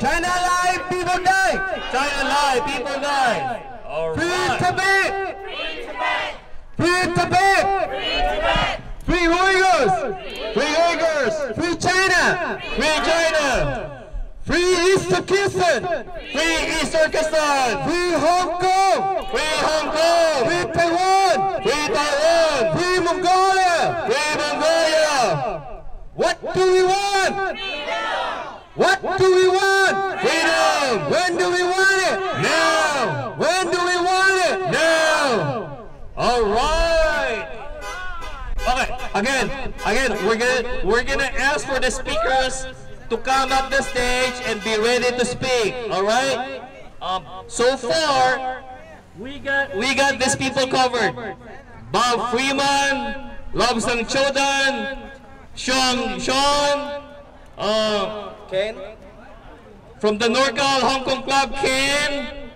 China alive, people die. China alive, people die. All Free right. Tibet. Free Tibet. Free Uyghurs. Free Uyghurs. Free China. Free China. Free East Turkestan. Free East Turkestan. Free Hong Kong. Free Hong Kong. Free Taiwan. Free Taiwan. Free Mongolia. Free Mongolia. What do we want? What do we want? Freedom. When do we want it? Now. When do we want it? Now. All right. Okay. Again, we're gonna ask for the speakers to come up the stage and be ready to speak. All right. So far, we got these people covered. Bob Freeman, Lobsang Chodan, Sean, Ken? from the NorCal Hong Kong Club, Ken,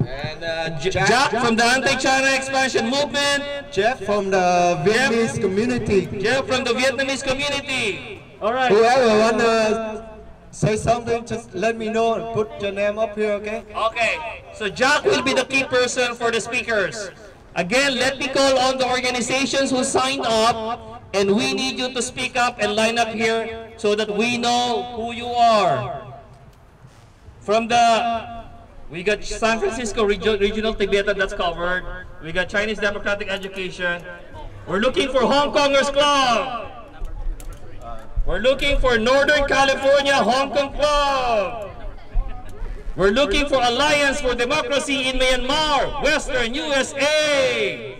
And Jack from the Anti-China Expansion Movement, Jeff from the Vietnamese community. Jeff from the Vietnamese community. All right. Whoever wanna say something, just let me know and put your name up here, okay? Okay. So Jack will be the key person for the speakers. Again, let me call on the organizations who signed up, and we need you to speak up and line up here so that we know who you are. We got San Francisco Regional Tibetan, that's covered. We got Chinese Democratic Education. We're looking for Hong Kongers Club. We're looking for Northern California Hong Kong Club. We're looking for Alliance for Democracy in Myanmar, Western USA.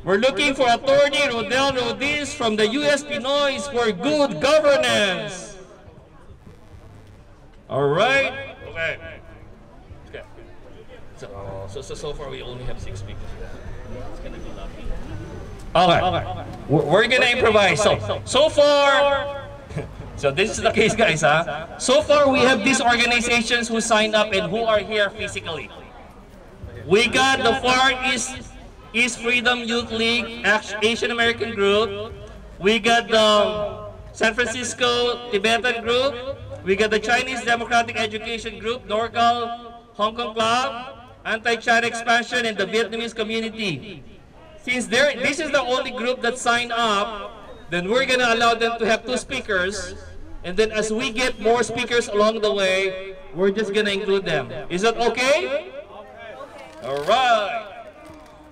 We're looking for Attorney Rodel Rodis from the US Pinoys for Good Governance. All right. Okay. So far we only have 6 speakers. It's gonna be lucky. Okay. We're gonna improvise. So far. So this is the case, guys. So far we have these organizations who signed up and who are here physically. We got the Far East Freedom Youth League Asian American Group. We got the San Francisco Tibetan Group. We got the Chinese Democratic Education Group, NorCal Hong Kong Club, Anti-China Expansion, and the Vietnamese community. Since this is the only group that signed up, then we're gonna allow them to have 2 speakers. And then as we get more speakers along the way, we're just gonna include them. Is that okay? All right.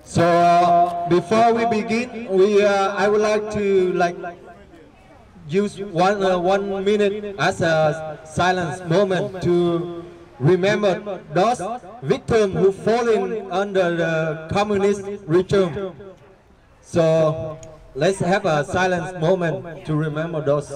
So before we begin, I would like to use one minute as a silence moment to remember those victims who fallen under the communist regime. So let's have a silence moment to remember those.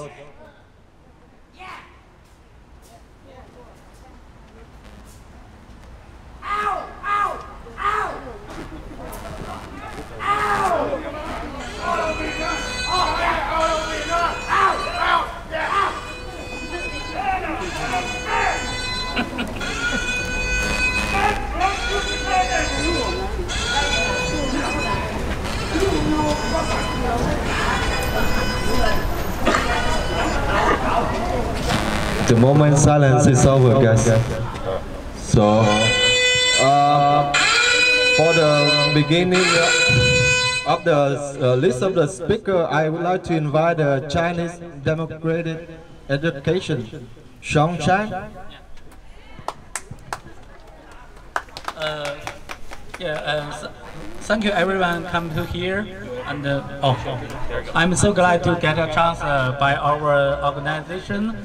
The moment silence is over, guys. So, for the beginning of the list of the speaker, I would like to invite the Chinese Democratic Education, Sean Chang. Thank you everyone come to here, and I'm so glad to get a chance by our organization,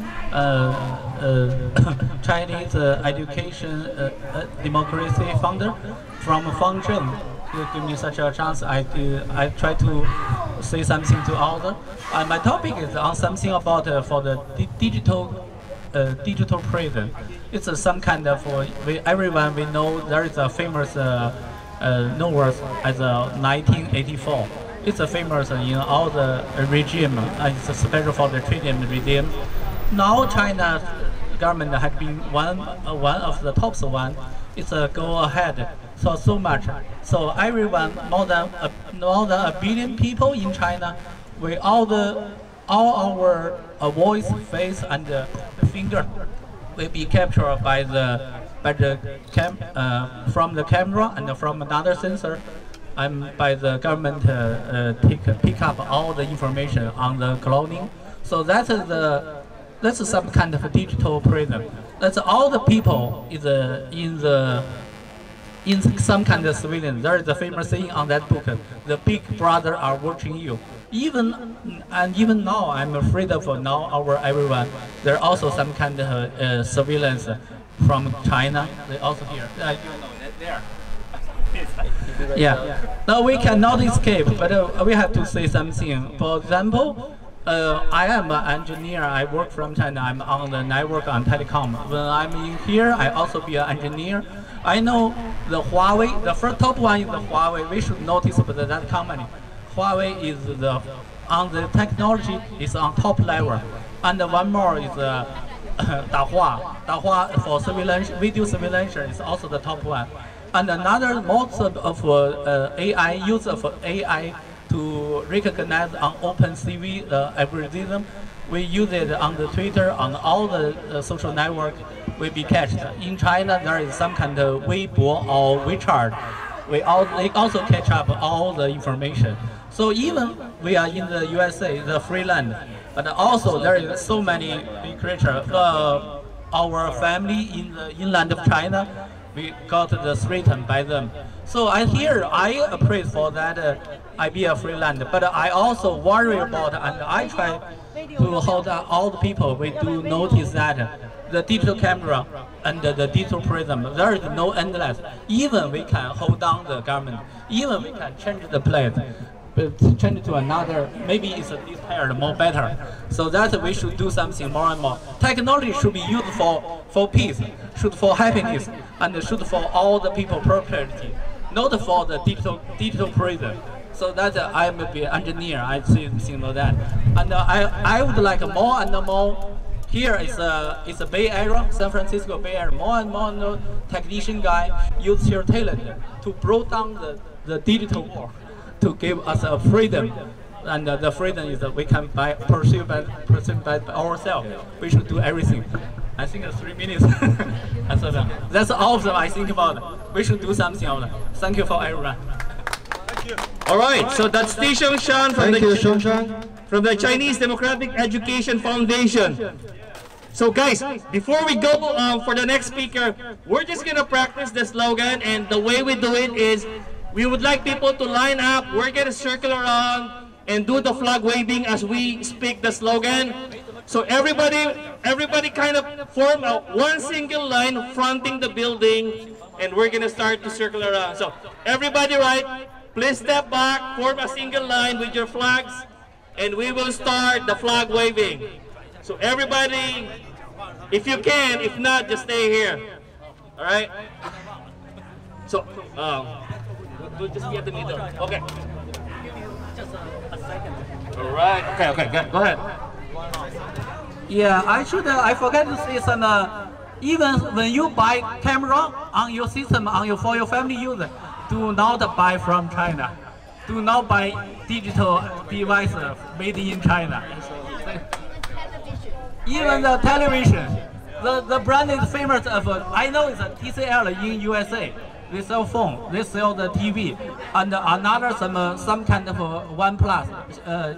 Chinese Education Democracy Founder from Fangzheng, to give me such a chance. I try to say something to others. My topic is on something about for the digital prison. It's some kind of everyone we know there is a famous novel as 1984. It's a famous in all the regime. It's special for the treatment regime. Now China's government has been one of the top one. It's a go ahead. So much. So everyone, more than a billion people in China, all our voice, face, and finger will be captured by the from the camera and from another sensor, and by the government pick up all the information on the cloning. So that's some kind of a digital prism. That's all the people is in some kind of surveillance. There is a famous saying on that book: "The big brother are watching you." Even now, I'm afraid of everyone. There also some kind of surveillance from China. They also here. You know that there. Yeah. Now we cannot escape, but we have to say something. For example, I am an engineer. I work from China. I'm on the network on telecom. When I'm in here, I also be an engineer. I know the Huawei. The first top one is the Huawei. We should notice about that company. Huawei is on the technology is on top level, and one more is Dahua. Dahua for surveillance, video surveillance is also the top one. And another mode of AI, use of AI to recognize on OpenCV algorithm. We use it on the Twitter, on all the social network will be catched. In China, there is some kind of Weibo or WeChat. They also catch up all the information. So even we are in the USA, the free land, but also there is so many big creatures. Our family in the inland of China, we got the threatened by them. So I appreciate for that I be a free land, but I also worry about, and I try to hold all the people. We do notice that the digital camera and the digital prism, there is no endless. Even we can hold down the government, even we can change the plate, change to another, maybe it's this pair more better. So that we should do something more and more. Technology should be used for peace, should for happiness, and should for all the people prosperity, not for the digital prison. So that I may be an engineer, I see things like that. And I would like more and more. Here is a Bay Area, San Francisco Bay Area. More and more technician guy use their talent to break down the digital world, to give us a freedom, and the freedom is that we can pursue by ourselves. We should do everything. I think 3 minutes. That's all of them I think about. We should do something on that. Thank you for everyone. Thank you. All right, so that's Ti Xiangshan from the Chinese Democratic Education Foundation. So guys, before we go for the next speaker, we're just gonna practice the slogan, and the way we do it is we would like people to line up. We're gonna circle around and do the flag waving as we speak the slogan. So everybody kind of form one single line fronting the building, and we're gonna start to circle around. So everybody, right? Please step back, form a single line with your flags, and we will start the flag waving. So everybody, if you can, if not, just stay here. All right? So, we'll just be at the middle. Okay. Just a second. All right. Okay, go ahead. Yeah, I forgot to say some, even when you buy camera on your system, for your family use, do not buy from China. Do not buy digital devices made in China. Even the television, the brand is famous of, I know it's a TCL in USA. They sell phone, they sell the TV, and another some kind of OnePlus,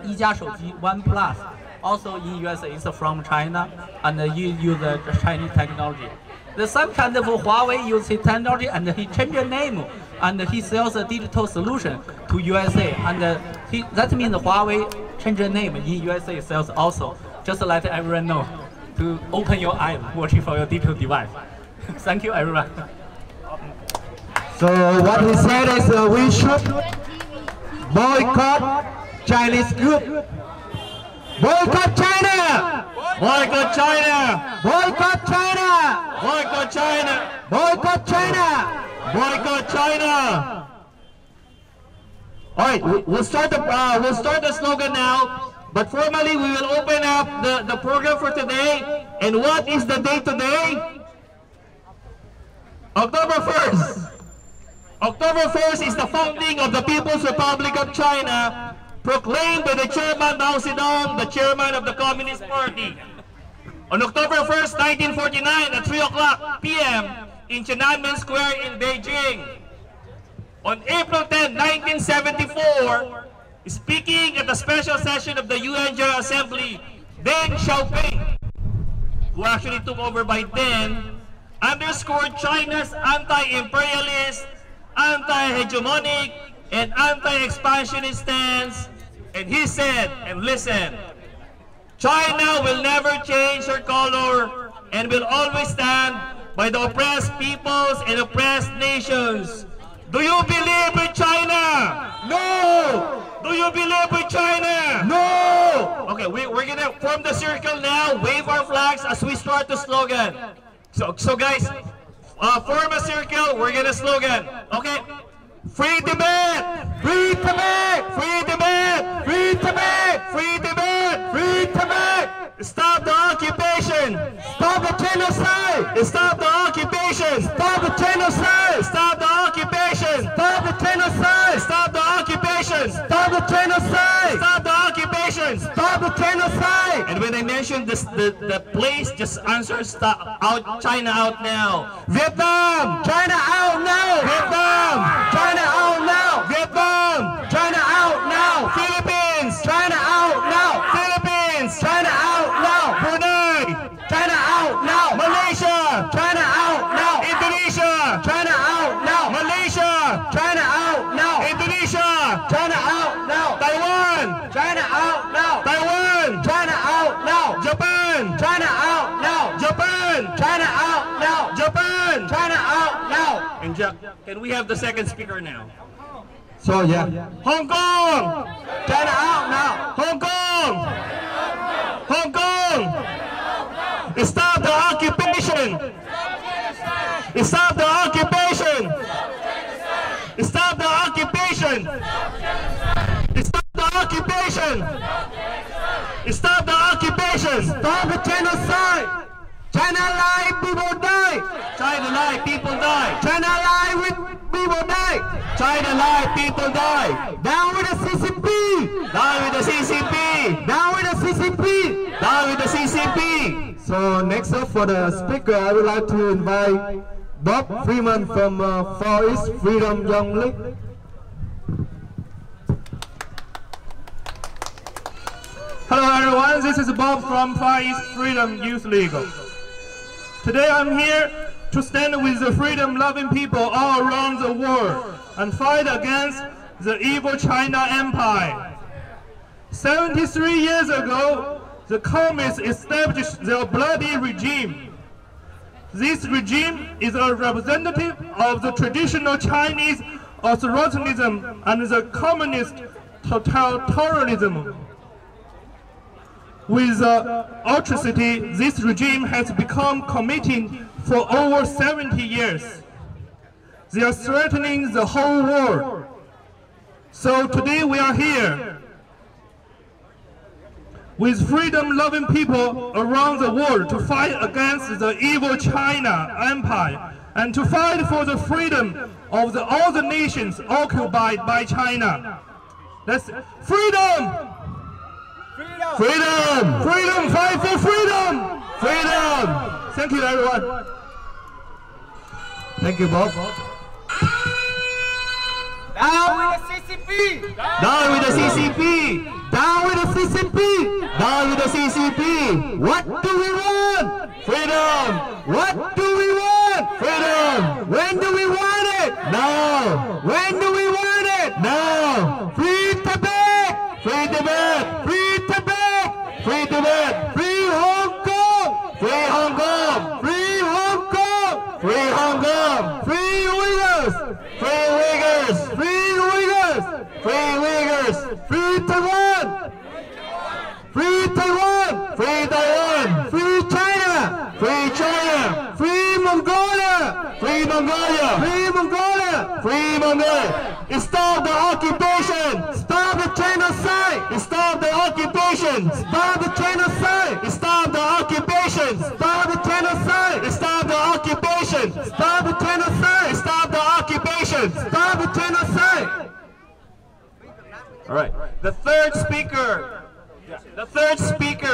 一加手机 OnePlus, also in USA, it's from China, and you use the Chinese technology. There's some kind of Huawei use his technology, and he changed the name, and he sells a digital solution to USA, and that means Huawei changed the name in USA sells also. Just let everyone know to open your eyes watching for your digital device. Thank you, everyone. So what he said is we should boycott Chinese group. Boycott China! Boycott China! Boycott China! Boycott China! Boycott China! Boycott China! All right, we'll start the slogan now. But formally, we will open up the program for today. And what is the date today? October 1st. October 1st is the founding of the People's Republic of China, proclaimed by the chairman Mao Zedong, the chairman of the Communist Party. On October 1st, 1949 at 3 o'clock p.m. in Tiananmen Square in Beijing. On April 10, 1974, speaking at the special session of the UN General Assembly, Deng Xiaoping, who actually took over by then, underscored China's anti-imperialist, anti-hegemonic, and anti-expansionist stance, and he said, and listen, China will never change her color and will always stand by the oppressed peoples and oppressed nations. Do you believe in China? No! Do you believe in China? No! Okay, we're gonna form the circle now, wave our flags as we start the slogan. So guys, form a circle, we're gonna slogan. Okay? Free debate! Free Tibet! Free debate! Free Tibet! Free debate! Free Tibet! Stop the occupation! Stop the genocide! Stop the occupation! Stop the genocide! Stop the occupation! Stop the genocide! Stop the occupation! Stop the genocide! Stop the occupation! Stop the genocide! And when I mention this, the place, just answer stop out, China out now. Vietnam! China out now! Vietnam! China out now! Vietnam! China out now! Philippines! China out now! Philippines! China out now! Brunei! China out now! Malaysia! China out now! Indonesia! China out now! Malaysia! China out now! Indonesia! China out now! Taiwan! China out now! Taiwan! China out now! Japan! China out now! Japan! China out now! Japan! China out now! And can we have the second speaker now? So yeah. Hong Kong! China out now! Hong Kong! Hong Kong! Stop the occupation! Stop the occupation! Stop the occupation! Stop the occupation! Stop the occupation! Stop the genocide! China lie, people die! China lie, people die! China lie with people die! China lie, people die! Down with the CCP! Down with the CCP! Down with the CCP! Down with the CCP! So next up for the speaker, I would like to invite Bob Freeman from Far East Freedom Young League. Hello everyone, this is Bob from Far East Freedom Youth League. Today I'm here to stand with the freedom-loving people all around the world and fight against the evil China Empire. 73 years ago, the communists established their bloody regime. This regime is a representative of the traditional Chinese authoritarianism and the communist totalitarianism. With atrocity, this regime has become committing for over 70 years. They are threatening the whole world. So today we are here with freedom-loving people around the world to fight against the evil China Empire and to fight for the freedom of all the nations occupied by China. Let's freedom! Freedom! Freedom! Fight for freedom! Freedom! Thank you, everyone. Thank you, Bob. Down with the CCP! Down with the CCP! Down with the CCP! Down with the CCP! What do we want? Freedom! What do we want? Freedom! When do we want it? Now! When do we want it? Now! Free Tibet! Free debate! Free Tibet! Free debate! Free Hong Kong! Free Hong Kong! Free Hong Kong! Free Hong Kong! Free Uyghurs! Free Uyghurs! Free Uyghurs! Free Uyghurs! Free Taiwan! Free Taiwan! Free Taiwan! Free China! Free China! Free Mongolia! Free Mongolia! Free Mongolia! Free Mongolia! Stop the occupation! Stop the genocide! Stop the occupation! Stop the genocide! Stop the occupation! Stop the genocide! Stop the occupation! Stop the genocide! Stop the occupation! Stop the genocide! All right. The third speaker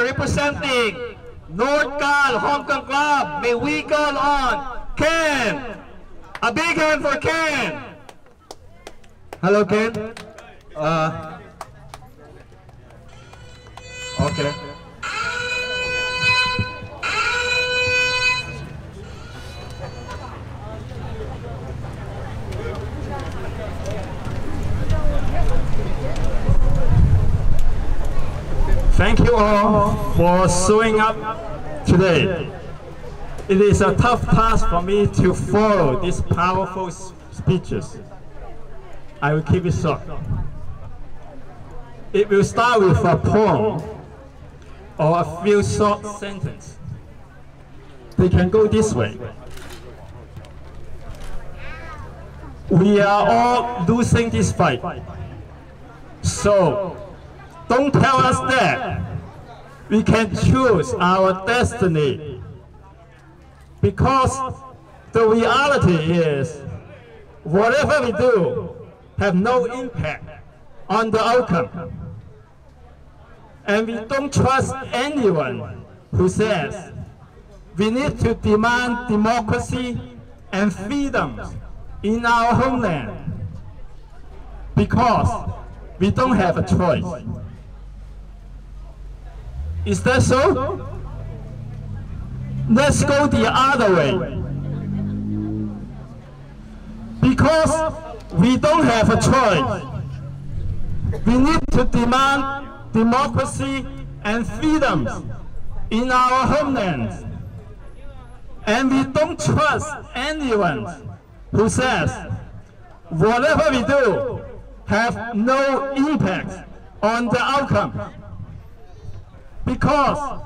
representing North Gal, Hong Kong Club, may we call on Ken. A big hand for Ken. Hello, Ken. Okay. Thank you all for showing up today. It is a tough task for me to follow these powerful speeches. I will keep it short. It will start with a poem or a few short sentences. They can go this way. We are all losing this fight. So, don't tell us that we can choose our destiny, because the reality is whatever we do have no impact on the outcome. And we don't trust anyone who says we need to demand democracy and freedoms in our homeland, because we don't have a choice. Is that so? Let's go the other way. Because we don't have a choice. We need to demand democracy and freedoms in our homelands. And we don't trust anyone who says whatever we do have no impact on the outcome. Because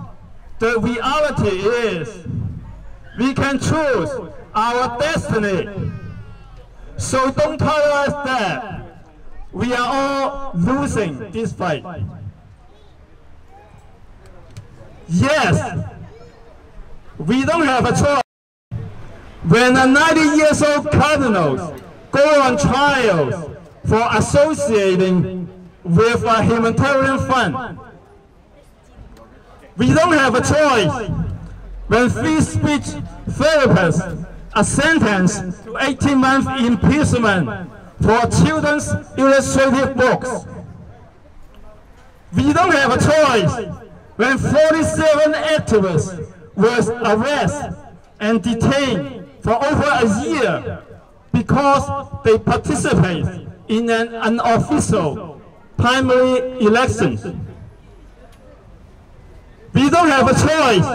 the reality is we can choose our destiny. So don't tell us that we are all losing this fight. Yes, we don't have a choice. When a 90-year-old cardinal go on trial for associating with a humanitarian fund, we don't have a choice. When free speech therapists are sentenced to 18 months imprisonment for children's illustrative books, we don't have a choice. When 47 activists were arrested and detained for over a year because they participated in an unofficial primary election. We don't have a choice.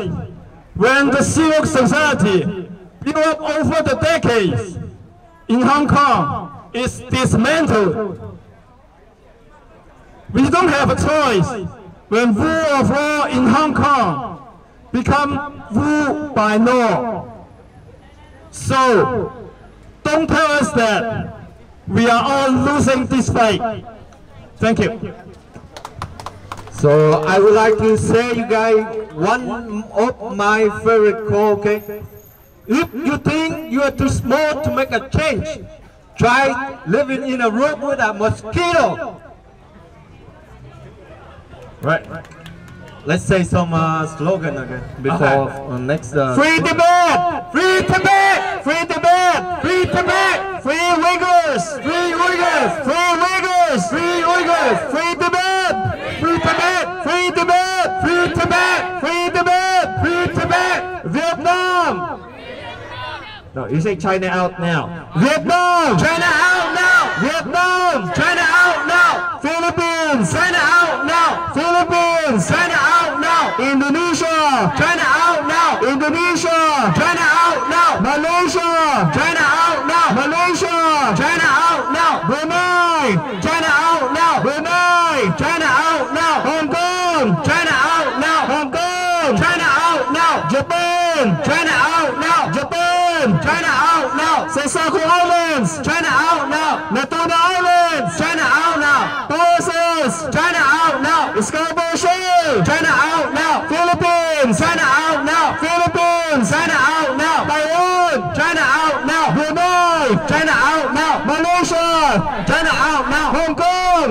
When the civil society built up over the decades in Hong Kong is dismantled. We don't have a choice when rule of law in Hong Kong become rule by law. So, don't tell us that we are all losing this fight. Thank you. So I would like to say you guys one of my favorite quote, okay? If you think you are too small to make a change, try living in a room with a mosquito. Right. Let's say some slogan again before next. Free Tibet! Free Tibet! Free Tibet! Free Tibet! Free Uyghurs! Free Uyghurs! Free Uyghurs! Free Uyghurs! Free Tibet! Free Tibet! Free Tibet! Free Tibet! Free Tibet! Free Tibet! Vietnam! No, you say China out now. Vietnam! China out now! Vietnam! China out now! Philippines! China out now! Philippines! China out now! Indonesia! China out now! Indonesia! China out now! Malaysia! China out now! Malaysia! China out now! Brunei! China out now! Brunei! China out now! Hong Kong! China out now! Hong Kong! China out now! Japan! China out now! Japan! China out now! Senkaku Islands! China out now! Natuna Islands! China out now! Pacific! China out now! Scarborough Shoal! China out now! Philippines! China out now! Philippines! China out now! Taiwan! China out now! Brunei! China out now! Malaysia! China out now! Hong Kong!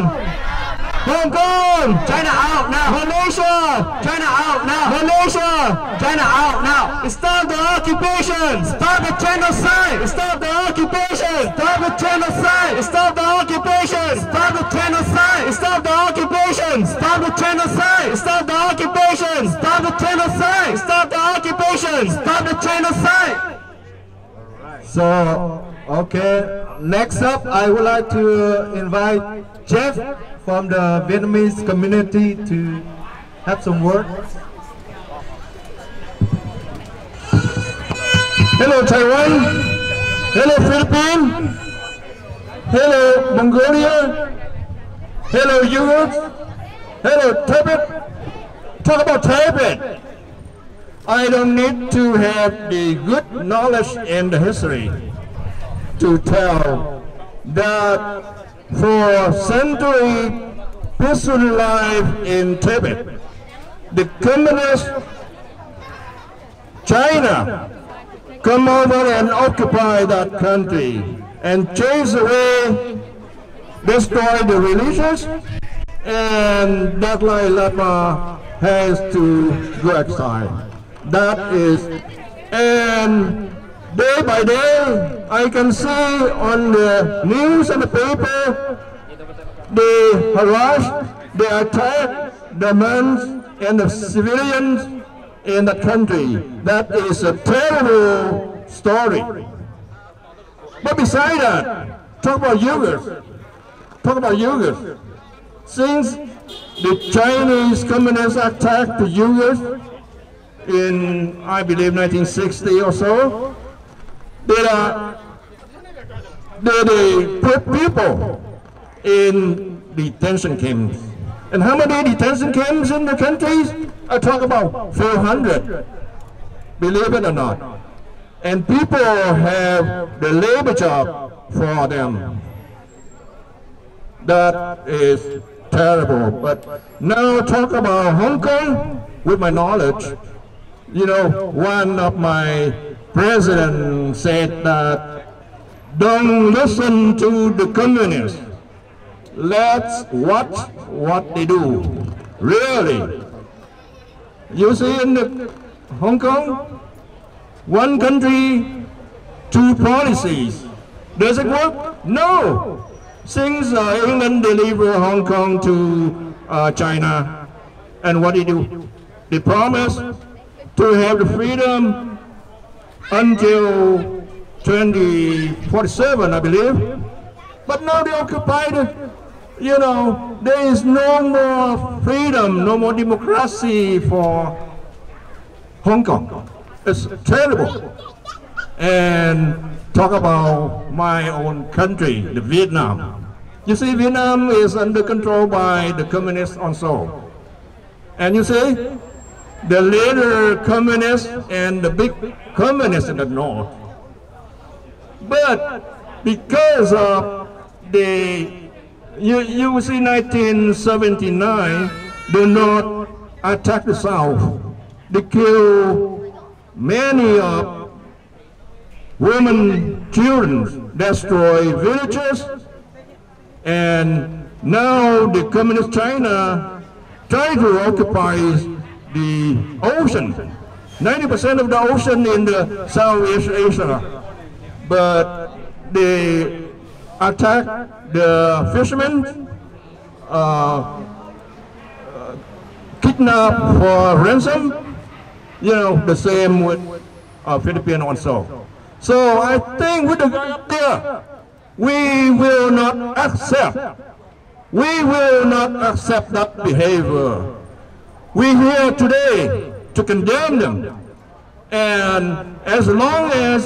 Hong Kong! Taiwan! China out now! Malaysia! China out now! Malaysia! China out now! Stop the occupation! Stop the genocide! Stop the occupation! Stop the genocide! Stop the occupation! Stop the genocide! Stop the occupation! Stop the genocide! Stop the occupation! Stop the genocide! Stop the occupation! Stop the genocide! So, okay, next up I would like to invite Jeff from the Vietnamese community to have some words. Hello Taiwan! Hello Philippines! Hello Mongolia! Hello Europe! Hello Tibet! Talk about Tibet! I don't need to have the good knowledge in the history to tell that for centuries peaceful life in Tibet, the communist China come over and occupy that country and chase away, destroy the religions, and Dalai Lama has to go exile. That is, and day by day I can see on the news and the paper they harass, they attack the men and the civilians in the country. That is a terrible story. But beside that, talk about Uyghurs. Talk about Uyghurs. Since the Chinese communists attacked the Uyghurs in, I believe, 1960 or so, they put people in detention camps. And how many detention camps in the countries? I talk about 400, believe it or not. And people have the labor job for them. That is terrible. But now talk about Hong Kong with my knowledge. You know, one of my presidents said that don't listen to the communists. Let's watch what they do. Really. You see in the Hong Kong, one country, two policies. Does it work? No. Since England delivered Hong Kong to China, and what they do? They promise to have the freedom until 2047, I believe. But now they occupied it. You know, there is no more freedom, no more democracy for Hong Kong. It's terrible. And talk about my own country, the Vietnam. You see, Vietnam is under control by the communists also. And you see, the little communists and the big communists in the north. But because of the, you will see 1979, the north attacked the south. They killed many of women, children, destroy villages, and now the communist China try to occupy the ocean, 90% of the ocean in the Southeast Asia, but they attack the fishermen, kidnap for ransom, you know, the same with Philippines also. So I think with the idea, we will not accept that behavior. We're here today to condemn them, and as long as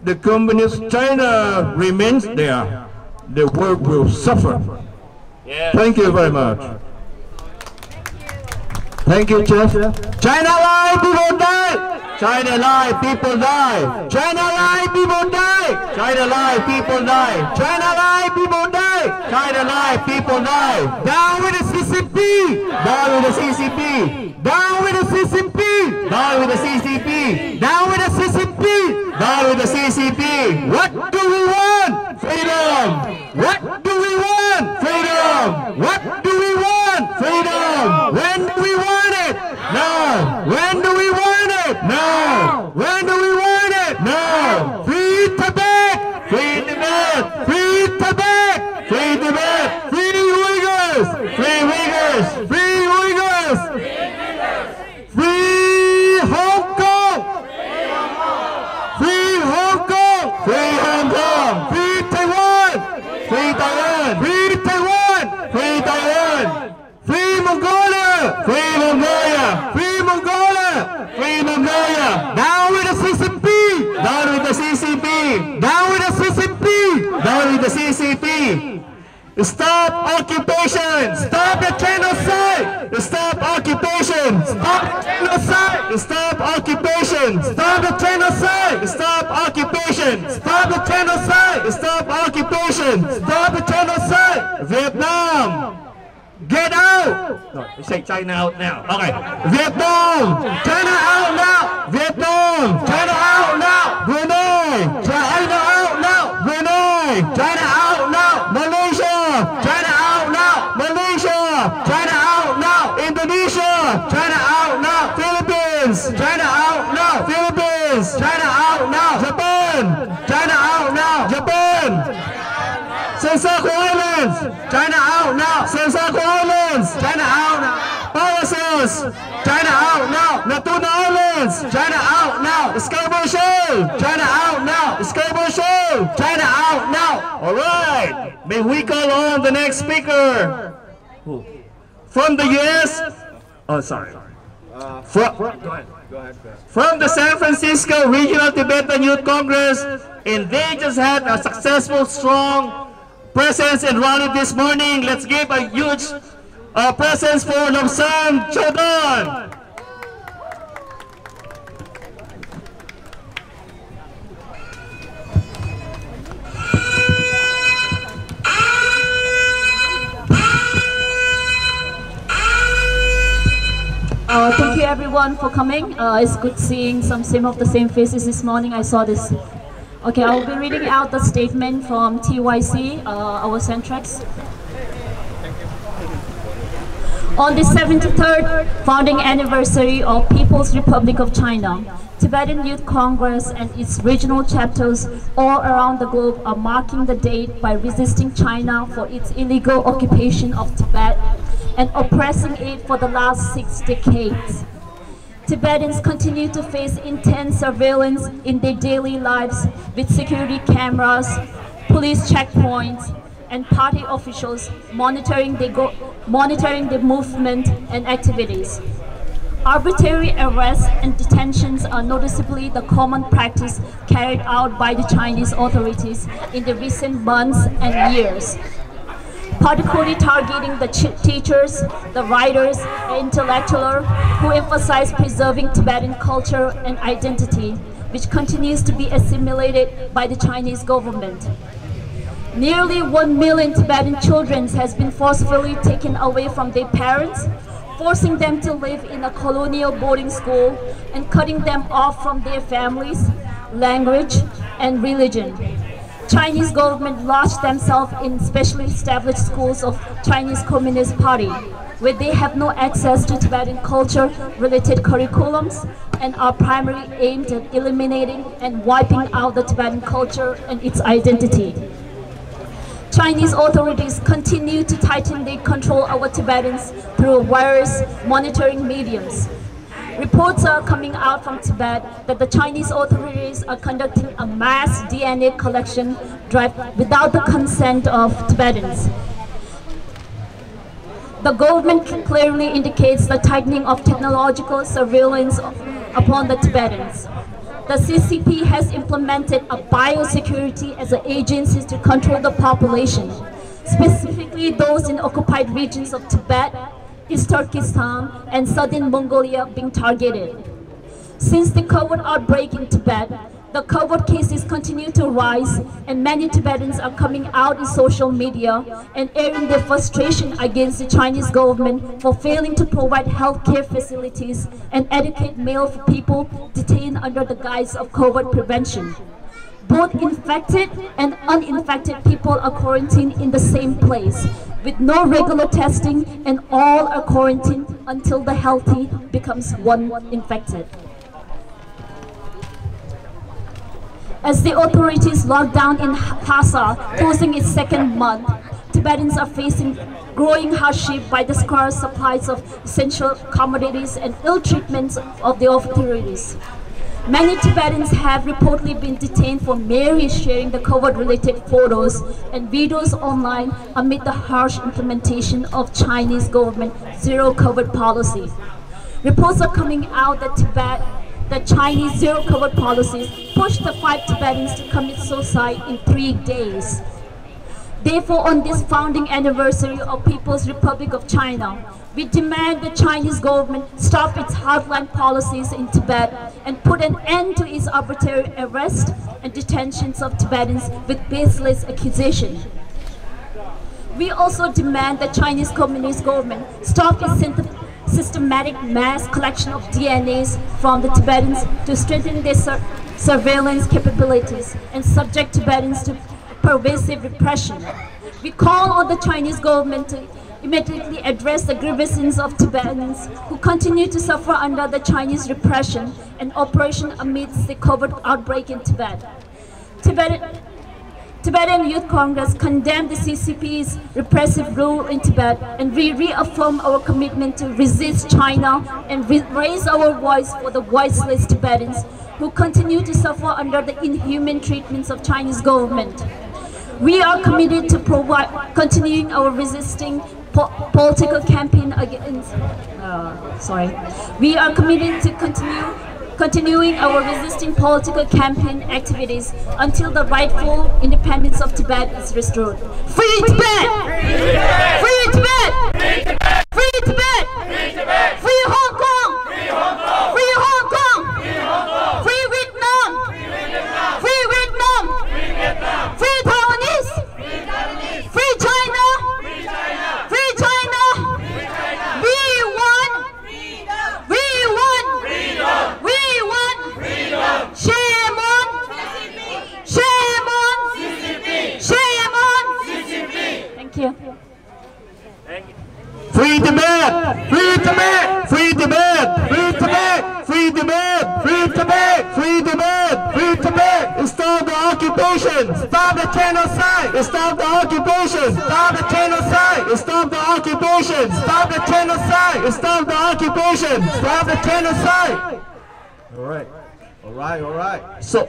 the communist China remains there, the world will suffer. Yes. Thank you very much. Thank you, Jeff. China lie, people die. China lie, people die. China lie, people die. China lie, people die. China lie, people die. China lie, people die. Down with the CCP! Down with the CCP. Down with the CCP! Down with the CCP. Down with the CCP! Down with the CCP. What do we want? Freedom. What do we want? Freedom. Stop occupation! Stop the genocide! Stop occupation! Stop the genocide! Stop occupation! Stop the genocide! Stop occupation! Stop the genocide! Stop occupation! Stop the genocide! Vietnam! Get out! No, say China out now. Okay. Vietnam! China out now! Vietnam! China out now! Brunei! China out now! Brunei! China out now! Malaysia! China out now! Malaysia! China out now! Indonesia! China out now! Philippines! China out now! Philippines! China out now! Japan! China out now! Japan! Sensaku Islands! China out now! Sensaku Islands! China out now! Parasos! China out now! Natuna Islands! China out now! Scarborough Shoal! China out now! Scarborough Shoal! China out now! Alright! May we call on the next speaker? Who? From the US? Oh, sorry. From the San Francisco Regional Tibetan Youth Congress, and they just had a successful, strong presence and rally this morning. Let's give a huge presence for Lobsang Chodon. Thank you everyone for coming. It's good seeing some of the same faces this morning. I saw this. Okay, I'll be reading out the statement from TYC, our Centrex. On the 73rd founding anniversary of People's Republic of China, Tibetan Youth Congress and its regional chapters all around the globe are marking the date by resisting China for its illegal occupation of Tibet and oppressing it for the last 6 decades. Tibetans continue to face intense surveillance in their daily lives with security cameras, police checkpoints, and party officials monitoring their movement and activities. Arbitrary arrests and detentions are noticeably the common practice carried out by the Chinese authorities in the recent months and years, particularly targeting the teachers, the writers, and intellectuals who emphasize preserving Tibetan culture and identity, which continues to be assimilated by the Chinese government. Nearly 1 million Tibetan children has been forcefully taken away from their parents, forcing them to live in a colonial boarding school and cutting them off from their families, language, and religion. Chinese government lodged themselves in specially established schools of Chinese Communist Party, where they have no access to Tibetan culture-related curriculums and are primarily aimed at eliminating and wiping out the Tibetan culture and its identity. Chinese authorities continue to tighten their control over Tibetans through various monitoring mediums. Reports are coming out from Tibet that the Chinese authorities are conducting a mass DNA collection drive without the consent of Tibetans. The government clearly indicates the tightening of technological surveillance upon the Tibetans. The CCP has implemented a biosecurity as an agency to control the population, specifically those in occupied regions of Tibet, East Turkestan, and southern Mongolia being targeted. Since the COVID outbreak in Tibet, the COVID cases continue to rise, and many Tibetans are coming out in social media and airing their frustration against the Chinese government for failing to provide healthcare facilities and educate male people detained under the guise of COVID prevention. Both infected and uninfected people are quarantined in the same place, with no regular testing, and all are quarantined until the healthy becomes one infected. As the authorities lock down in Lhasa, closing its second month, Tibetans are facing growing hardship by the scarce supplies of essential commodities and ill treatment of the authorities. Many Tibetans have reportedly been detained for merely sharing the COVID-related photos and videos online amid the harsh implementation of Chinese government zero COVID policy. Reports are coming out that the Chinese zero COVID policies pushed the 5 Tibetans to commit suicide in 3 days. Therefore, on this founding anniversary of People's Republic of China, we demand the Chinese government stop its hardline policies in Tibet and put an end to its arbitrary arrest and detentions of Tibetans with baseless accusations. We also demand the Chinese Communist government stop its systematic mass collection of DNAs from the Tibetans to strengthen their surveillance capabilities and subject Tibetans to pervasive repression. We call on the Chinese government to immediately address the grievances of Tibetans who continue to suffer under the Chinese repression and oppression amidst the COVID outbreak in Tibet. Tibetan Youth Congress condemned the CCP's repressive rule in Tibet, and we reaffirm our commitment to resist China and raise our voice for the voiceless Tibetans who continue to suffer under the inhuman treatments of Chinese government. We are committed to continuing our resisting political campaign against. We are committed to continuing our resisting political campaign activities until the rightful independence of Tibet is restored. Free Tibet! Free Tibet! Free Tibet! Free Hong Kong! Free Hong Kong! Free Vietnam! Free Vietnam! Free Taiwanese! Free China! Free China! We want! We want! We want! Shame on! Shame on! Shame on! Thank you. Free Tibet! Free Tibet! Free Tibet! Free Tibet! Free Tibet! Free Tibet! Free Tibet! Free Tibet! Stop the occupation! Stop the genocide! Stop the occupation! Stop the genocide! Stop the occupation! Stop the genocide! Stop the occupation! Stop the genocide! All right. All right. All right. So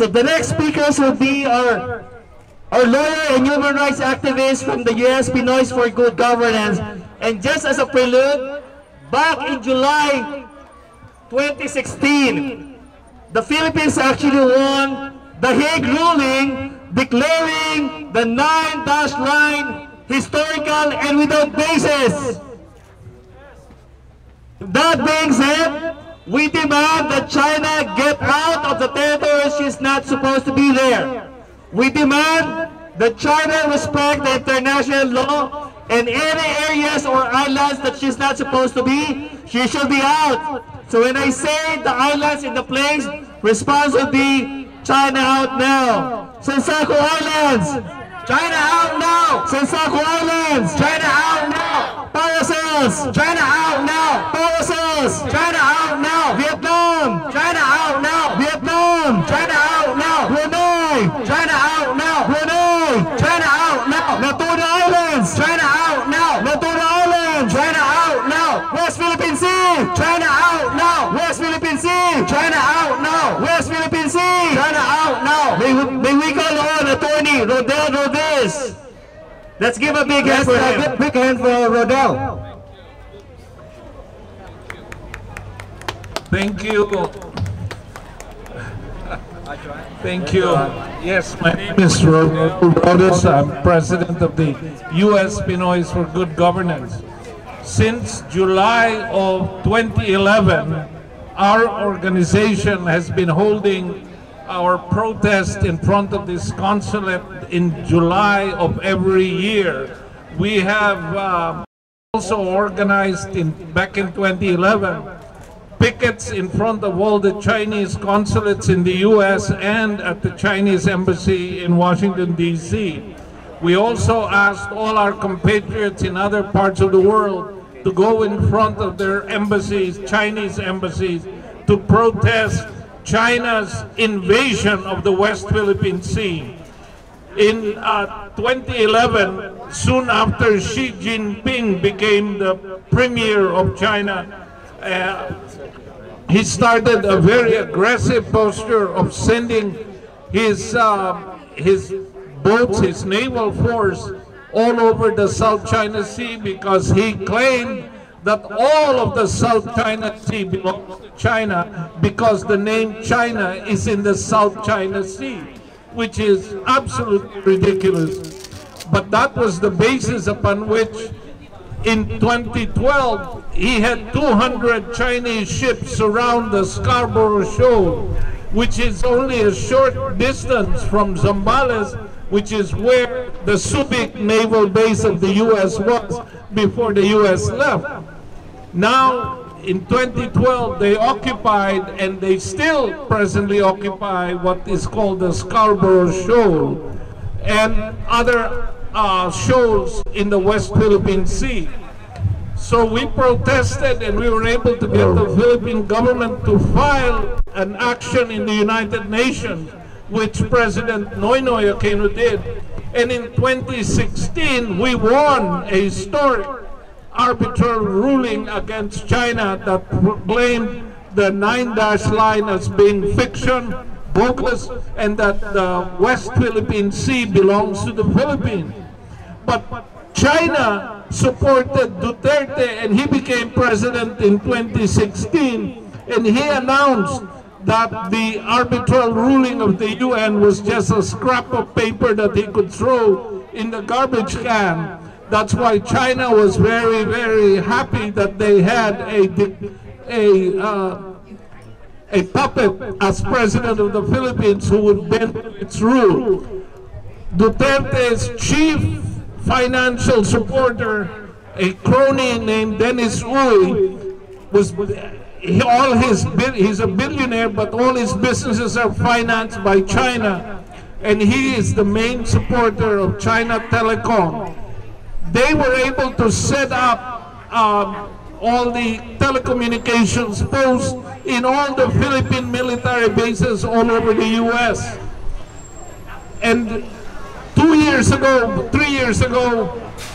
the next speakers will be our lawyer and human rights activist from the U.S. Pinoys for Good Governance. And just as a prelude, back in July 2016, the Philippines actually won the Hague ruling declaring the 9-line historical and without basis. That being said, we demand that China get out of the territory she's not supposed to be there. We demand that China respect the international law, and any areas or islands that she's not supposed to be, she should be out. So when I say the islands in the place, response would be China out now. Sensaku Islands, China out now. Sensaku Islands, China out now. Paracels, China out now. Paracels, China out now. Vietnam, China out now. Vietnam, China out now. Brunei, China out now. Brunei, China out now. Natuna Islands, China out now. Natuna Islands, China out now. West Philippine Sea, China out now. West Philippine Sea, China out now. West Philippine Sea, China out now. May we call on Attorney Rodel Rodez. Let's give a big hand for him. Big hand for Rodel. Thank you. Thank you. Yes, my name is Rodis. I'm president of the U.S. Pinoys for Good Governance. Since July of 2011, our organization has been holding our protest in front of this consulate in July of every year. We have also organized back in 2011 pickets in front of all the Chinese consulates in the U.S. and at the Chinese embassy in Washington, D.C. We also asked all our compatriots in other parts of the world to go in front of their embassies, Chinese embassies, to protest China's invasion of the West Philippine Sea. In 2011, soon after Xi Jinping became the premier of China, he started a very aggressive posture of sending his boats, his naval force, all over the South China Sea, because he claimed that all of the South China Sea belongs to China because the name China is in the South China Sea, which is absolutely ridiculous. but that was the basis upon which in 2012 he had 200 Chinese ships around the Scarborough Shoal, which is only a short distance from Zambales, which is where the Subic naval base of the U.S. was before the U.S. left. Now, in 2012, they occupied, and they still presently occupy, what is called the Scarborough Shoal and other shoals in the West Philippine Sea. So we protested, and we were able to get the Philippine government to file an action in the United Nations, which President Noynoy Aquino did. And in 2016, we won a historic arbitral ruling against China that proclaimed the 9-dash line as being fiction, bogus, and that the West Philippine Sea belongs to the Philippines. But China supported Duterte, and he became president in 2016, and he announced that the arbitral ruling of the UN was just a scrap of paper that he could throw in the garbage can. That's why China was very, very happy that they had a puppet as president of the Philippines who would bend its rule. Duterte's chief financial supporter, a crony named Dennis Uy, was he's a billionaire, but all his businesses are financed by China, and he is the main supporter of China Telecom. They were able to set up all the telecommunications posts in all the Philippine military bases all over the U.S. And 3 years ago,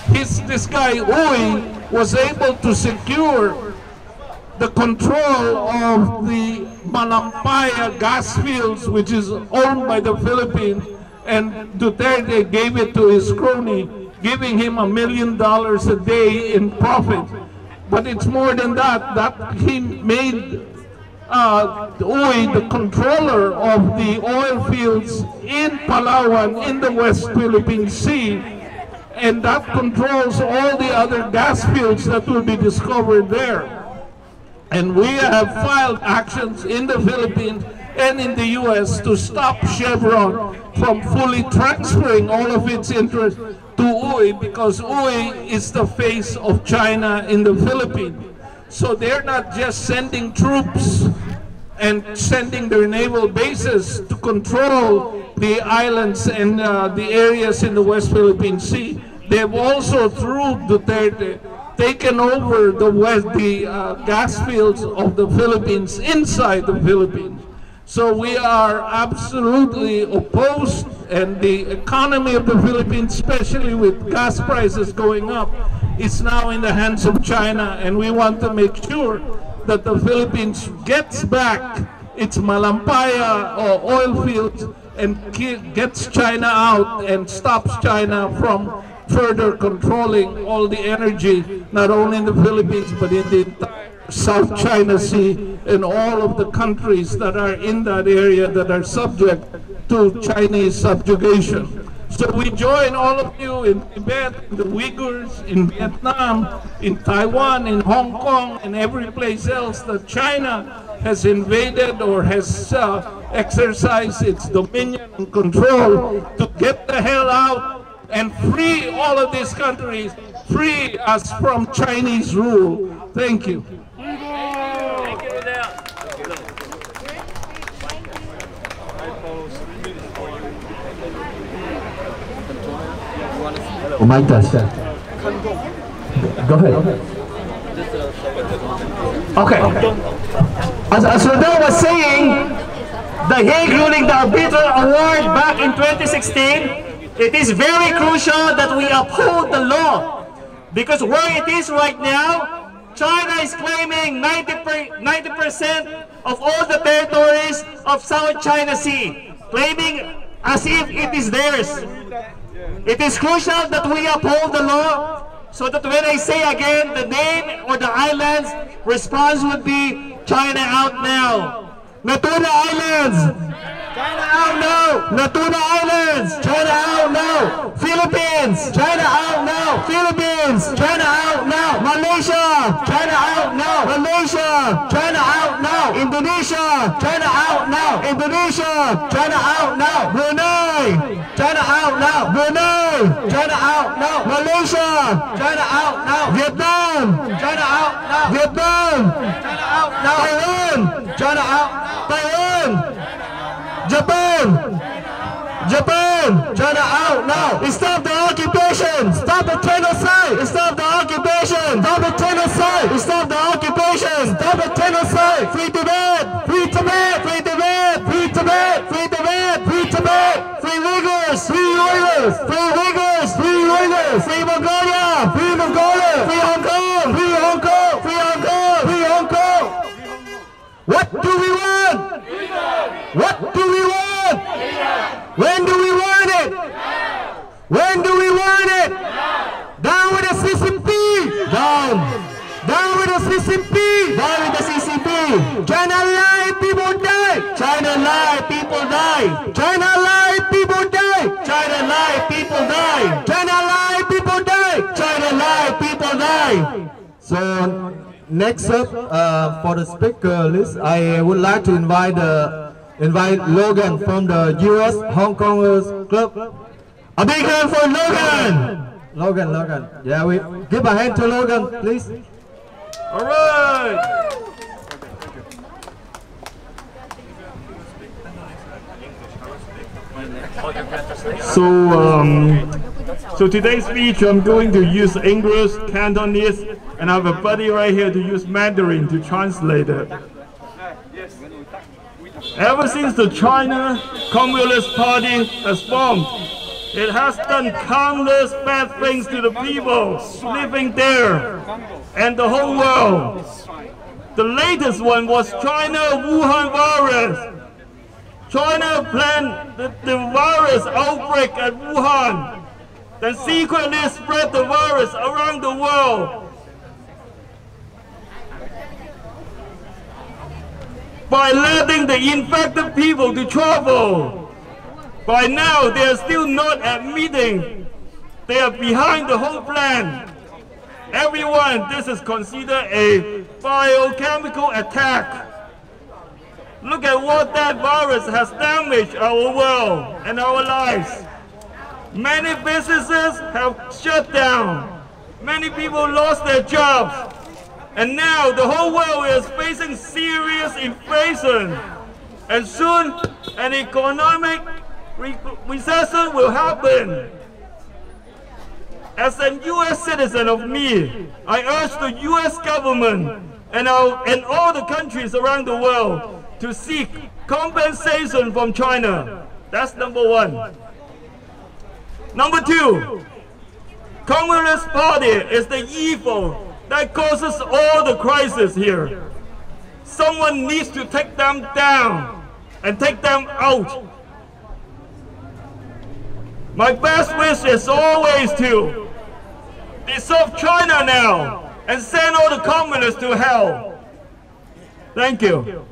this guy Uy was able to secure the control of the Malampaya gas fields, which is owned by the Philippines, and Duterte gave it to his crony, giving him $1 million a day in profit. But it's more than that, that he made Uy the controller of the oil fields in Palawan in the West Philippine Sea, and that controls all the other gas fields that will be discovered there. And we have filed actions in the Philippines and in the U.S. to stop Chevron from fully transferring all of its interest to Uy, because Uy is the face of China in the Philippines. So they're not just sending troops and sending their naval bases to control the islands and the areas in the West Philippine Sea. They've also, through Duterte, taken over the gas fields of the Philippines inside the Philippines. So we are absolutely opposed, and the economy of the Philippines, especially with gas prices going up, is now in the hands of China, and we want to make sure that the Philippines gets back its Malampaya oil fields and gets China out and stops China from further controlling all the energy, not only in the Philippines, but in the entire South China Sea and all of the countries that are in that area that are subject to Chinese subjugation. So we join all of you in Tibet, in the Uyghurs, in Vietnam, in Taiwan, in Hong Kong, and every place else that China has invaded or has exercised its dominion and control, to get the hell out and free all of these countries, free us from Chinese rule. Thank you. Thank you. Oh, mic test. Go ahead. Okay. As Rodel was saying, the Hague ruling, the arbitral award back in 2016, it is very crucial that we uphold the law, because where it is right now, China is claiming 90% of all the territories of South China Sea, claiming as if it is theirs. It is crucial that we uphold the law, so that when I say again the name or the islands, response would be China out now. Natuna Islands! China out now! Laguna Islands! China out now! Philippines! China out now! Philippines! China out now! Malaysia! China out now! Malaysia! China out now! Indonesia! China out now! Indonesia! China out now! Brunei! China out now! Brunei! China out now! Malaysia! China out now! Vietnam! China out now! Vietnam! China out now! Taiwan! China out now! Taiwan! Japan! Japan! China out now! Stop the occupation! Stop the genocide! Stop the occupation! Stop the genocide! Stop the occupation! Stop the genocide! Free Tibet! Free Tibet! Free Tibet! Free Tibet! Free Tibet! Free Tibet! Free Uyghurs! Free Uyghurs! Free Uyghurs! Free Uyghurs! Free Mongolia! Free Mongolia! Free Hong Kong! Free Hong Kong! Free Hong Kong! Free Hong Kong! What do we want? What do we want? When do we want it? When do we want it? Down with the CCP! Down! Down with the CCP! Down with the CCP! China lie, people die! China lie, people die! China lie, people die! China lie, people die! China lie, people die! China lie, people die! So next up for the speaker list, I would like to invite Logan from the U.S. Hong Kongers Club. A big hand for Logan! Logan. Yeah, we give a hand to Logan, please. All right. So today's speech I'm going to use English, Cantonese, and I have a buddy right here to use Mandarin to translate it. Ever since the China Communist Party has formed, it has done countless bad things to the people living there and the whole world. The latest one was China Wuhan virus. China planned the virus outbreak at Wuhan, then secretly spread the virus around the world. By letting the infected people to travel. By now, they are still not admitting they are behind the whole plan. Everyone, this is considered a biochemical attack. Look at what that virus has damaged our world and our lives. Many businesses have shut down. Many people lost their jobs. And now the whole world is facing serious inflation. And soon, an economic recession will happen. As a U.S. citizen of me, I urge the U.S. government and all the countries around the world to seek compensation from China. That's number one. Number two, Communist Party is the evil that causes all the crisis here. Someone needs to take them down and take them out. My best wish is always to dissolve China now and send all the communists to hell. Thank you.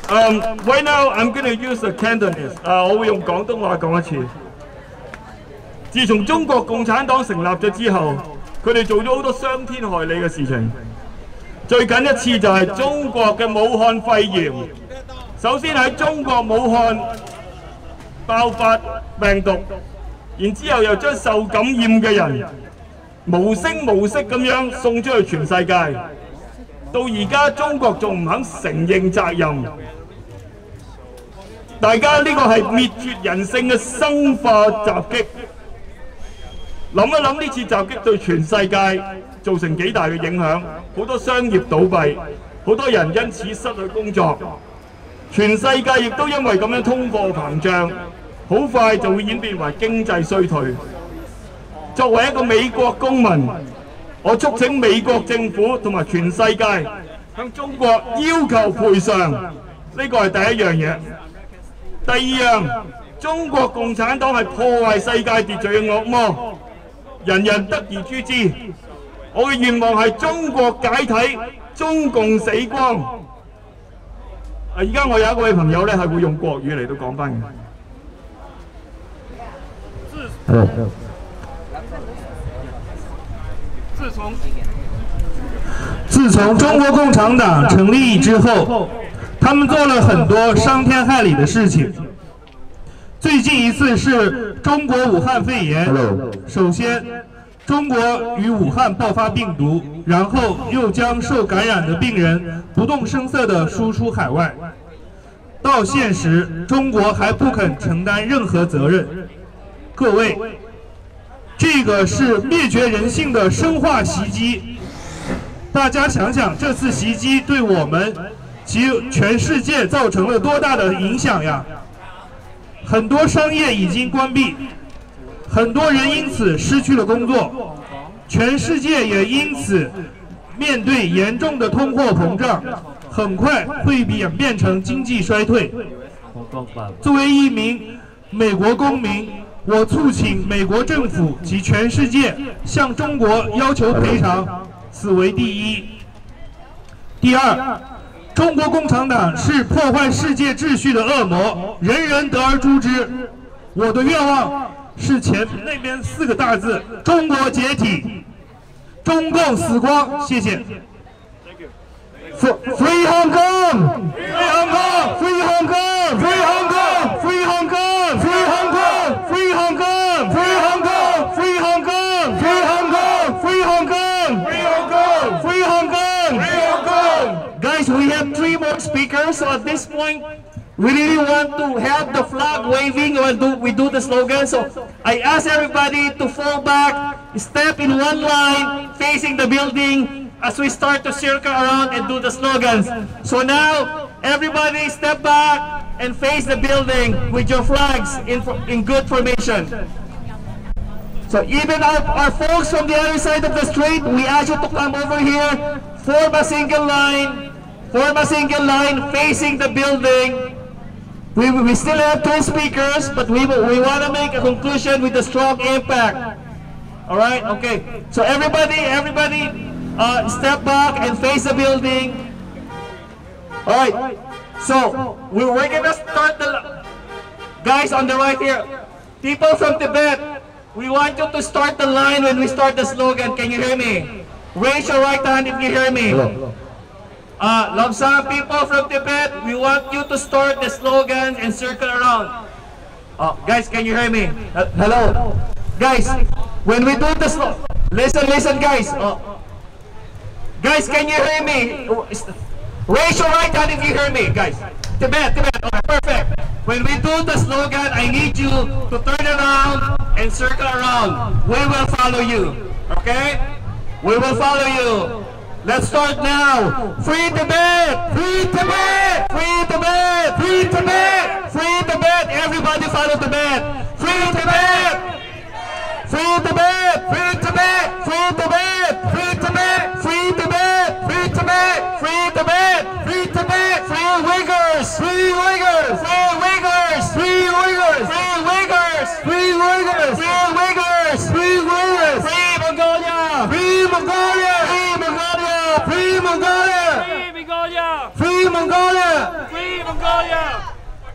Right now I'm going to use the Cantonese. 我會用廣東話講一次。自從中國共產黨成立咗之後，佢哋做咗好多傷天害理嘅事情。最近一次就係中國嘅武漢肺炎。首先喺中國武漢爆發病毒，然之後又將受感染嘅人無聲無息咁樣送出去全世界。到而家中國仲唔肯承認責任。大家呢個係滅絕人性嘅生化襲擊。諗一諗呢次襲擊對全世界造成幾大嘅影響，好多商業倒閉，好多人因此失去工作。全世界亦都因為咁樣通貨膨脹，好快就會演變為經濟衰退。作為一個美國公民，我促請美國政府同埋全世界向中國要求賠償，呢個係第一樣嘢。第二樣，中國共產黨係破壞世界秩序嘅惡魔，人人得而誅之。我嘅願望係中國解體，中共死光。而家我有一位朋友咧係會用國語嚟到講翻嘅。自從中國共產黨成立之後，他們做了很多傷天害理的事情。最近一次是中國武漢肺炎，首先中國與武漢爆發病毒，然後又將受感染的病人不動聲色地輸出海外。到現時，中國還不肯承擔任何責任。各位，這個是滅絕人性的生化襲擊。大家想想，這次襲擊對我們及全世界造成了多大的影響呀？很多商業已經關閉，很多人因此失去了工作，全世界也因此面對嚴重的通貨膨脹，很快會演變成經濟衰退。作為一名美國公民，我促請美國政府及全世界向中國要求賠償，此為第一。第二，中國共產黨是破壞世界秩序的惡魔，人人得而誅之。我的願望是前那邊4個大字：中國解體，中共死光。謝謝。Free Hong Kong! Free Hong Kong! Free Hong Kong! Free Hong Kong! Free Hong Kong! Free Hong Kong! Free Hong Kong! Free Hong Kong! Free Hong Kong! Free Hong Kong! Free Hong Kong! Free Hong Kong! Free Hong Kong! Free Hong Kong! Guys, we have 3 more speakers, so at this point, we really want to have the flag waving when we do the slogan. So I ask everybody to fall back, step in one line, facing the building, as we start to circle around and do the slogans. So now, everybody step back and face the building with your flags in good formation. So even our folks from the other side of the street, we ask you to come over here, form a single line facing the building. We still have 2 speakers, but we want to make a conclusion with a strong impact. All right, okay. So everybody, step back and face the building. All right. So we're gonna start the guys on the right here. People from Tibet, we want you to start the line when we start the slogan. Can you hear me? Raise your right hand if you hear me. Lobsang people from Tibet, we want you to start the slogan and circle around. Guys, can you hear me? Hello? Guys, when we do the slogan, listen guys. Guys, can you hear me? Raise your right hand if you hear me, guys. Tibet, okay, perfect. When we do the slogan, I need you to turn around and circle around. We will follow you, okay? We will follow you. Let's start now. Free Tibet! Free Tibet! Free Tibet! Free Tibet! Free Tibet! Everybody follow Tibet! Free Tibet! Free Tibet! Free Tibet! Free Tibet! Free Tibet! Free Tibet! Free Tibet! Free Tibet! Free Tibet! Free Uyghurs! Free Uyghurs! Free Uyghurs! Free Uyghurs! Free Uyghurs! Free Uyghurs! Free Uyghurs! Free Uyghurs! Free Mongolia! Free Mongolia! Free Mongolia! Free Mongolia! Free Mongolia! Free Mongolia!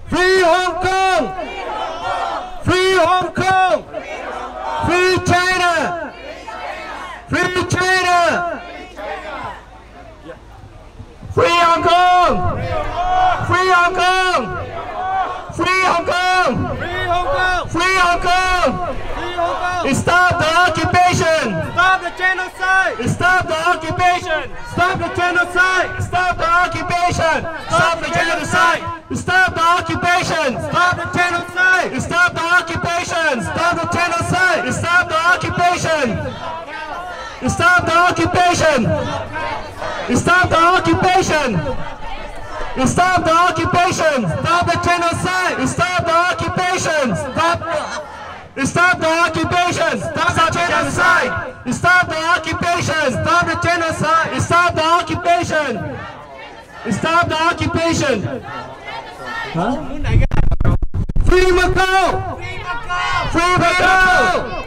Free Hong Kong! Free Hong Kong! Free China! Free China! Free Hong Kong! Free Hong Kong! Free Hong Kong! Free Hong Kong! Stop the occupation! Stop the genocide! Stop the occupation! Stop the genocide! Stop the occupation! Stop the genocide! Stop the occupation! Stop the genocide! Stop the occupation! Stop the genocide! Stop the occupation! Stop the occupation! Stop the occupation! Stop the occupation! Stop the genocide! Stop the occupation! Stop the occupation! Stop the genocide! Stop the occupation! Stop the genocide! Stop the occupation! Stop the occupation! Huh? Free Macau! Free Macau!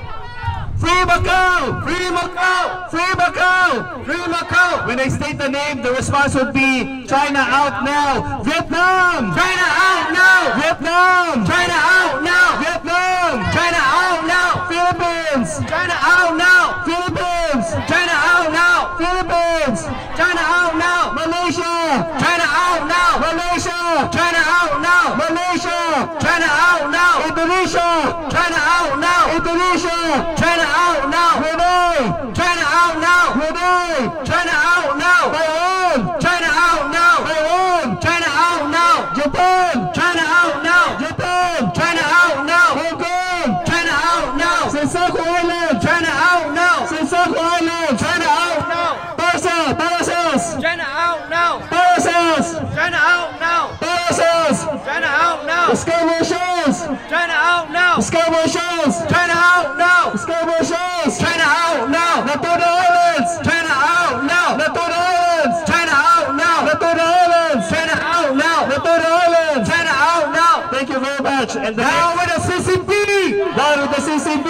Free Macau! Free Macau! Free Macau! Free Macau! When I state the name, the response would be China out now! Vietnam! China out now! Vietnam! China out now! Vietnam! China out now! Philippines! China out now! Philippines! China out now! Philippines! China out now! Malaysia! China out now! Malaysia! China out now! Malaysia! China out now! Indonesia! China out now! Indonesia! China out now! Brunei! China out now! Brunei! China out now! Taiwan! China out now! Taiwan! China out now! Japan! China out now! Japan! China out now! Hong Kong! China out now! Senkaku Island! China out now! Senkaku Island! China out now! Paracels! China out now! Paracels! China out now! Paracels! China out now! Scarborough Shoals! China out now! Scarborough Shoals! China out now! Scarborough Shoals! China out now! Natuna Islands! China out now! Natuna Islands! China out now! Natuna Islands! China out now! Natuna Islands! China out now! Thank you very much. And down with the CCP! Down with the CCP!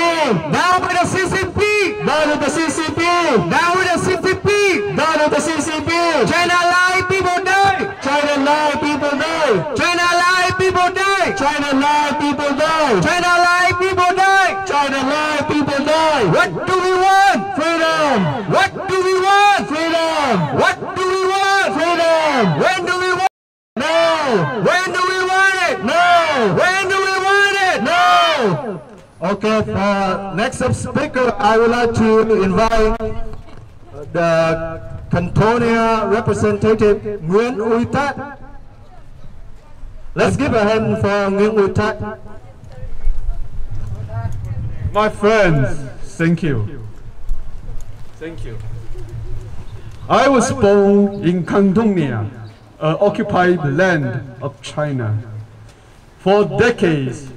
Down with the CCP! Down with the CCP! Down with the CCP! Down with the CCP! China lie, people die! China lie, people die! China lie, people die! China lie, people die! China lie, people die! China lie, people die! What do we want? Freedom! What do we want? Freedom! What do we want? Freedom! When do we want it? No! When do we want it? No! When do we want it? No! Okay, for next up speaker, I would like to invite the Cantonia representative Nguyen Uy Tat. Let's give a hand for Nguyen Uy Tat. My friends, thank you. Thank you. I was born in Cantonia, an occupied land of China. For decades,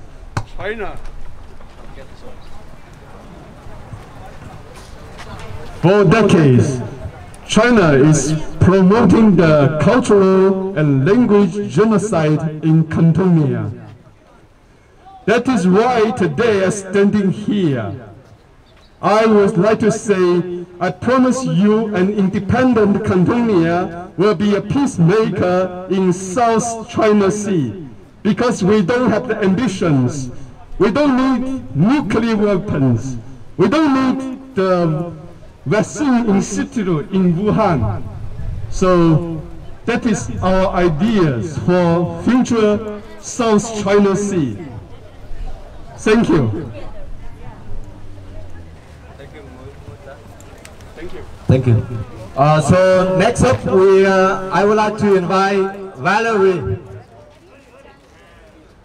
China is promoting the cultural and language genocide in Cantonia. That is why today, standing here, I would like to say, I promise you an independent Cantonia will be a peacemaker in South China Sea, because we don't have the ambitions. We don't need nuclear weapons. We don't need the vaccine institute in Wuhan. So that is our ideas for future South China Sea. Thank you. Thank you. So next up, I would like to invite Valerie.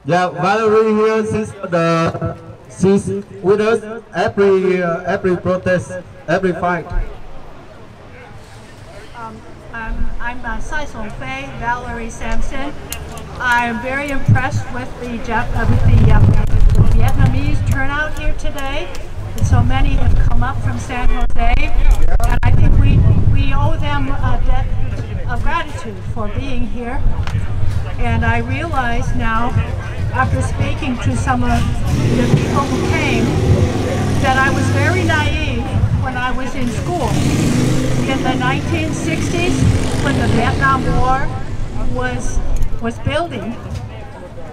Yeah, Valerie here, she's with us every protest, every fight. I'm Sai Song Fei, Valerie Sampson. I'm very impressed with the Vietnamese turnout here today. So many have come up from San Jose, and I think we owe them a debt of gratitude for being here. And I realize now, after speaking to some of the people who came, that I was very naive when I was in school. In the 1960s, when the Vietnam War was building,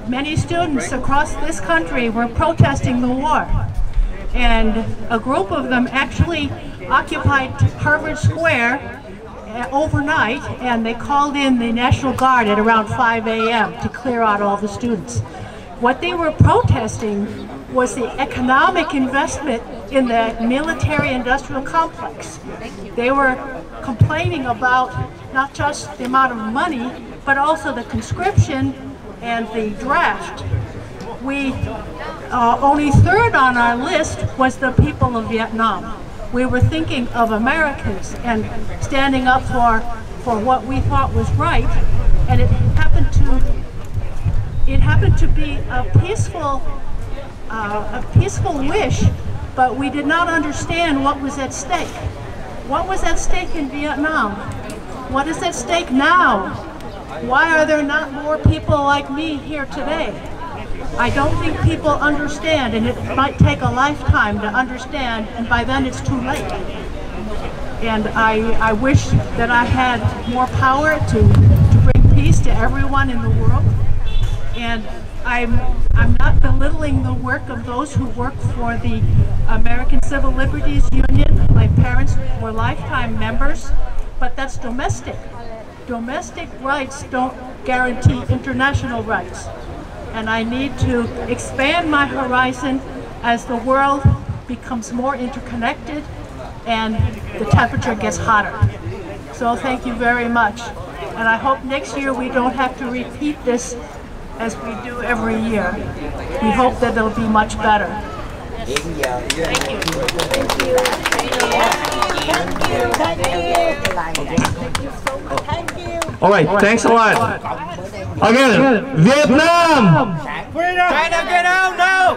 many students across this country were protesting the war. And a group of them actually occupied Harvard Square overnight, and they called in the National Guard at around 5 a.m. to clear out all the students. What they were protesting was the economic investment in the military-industrial complex. They were complaining about not just the amount of money, but also the conscription and the draft. Only third on our list was the people of Vietnam. We were thinking of Americans and standing up for what we thought was right, and it happened to be a peaceful wish, but we did not understand what was at stake. What was at stake in Vietnam? What is at stake now? Why are there not more people like me here today? I don't think people understand, and it might take a lifetime to understand, and by then it's too late. And I wish that I had more power to bring peace to everyone in the world. And I'm not belittling the work of those who work for the American Civil Liberties Union. My parents were lifetime members, but that's domestic. Domestic rights don't guarantee international rights. And I need to expand my horizon as the world becomes more interconnected and the temperature gets hotter. So thank you very much. And I hope next year we don't have to repeat this as we do every year. We hope that it'll be much better. Thank you. All right, thanks a lot. Again, Vietnam. China get out now.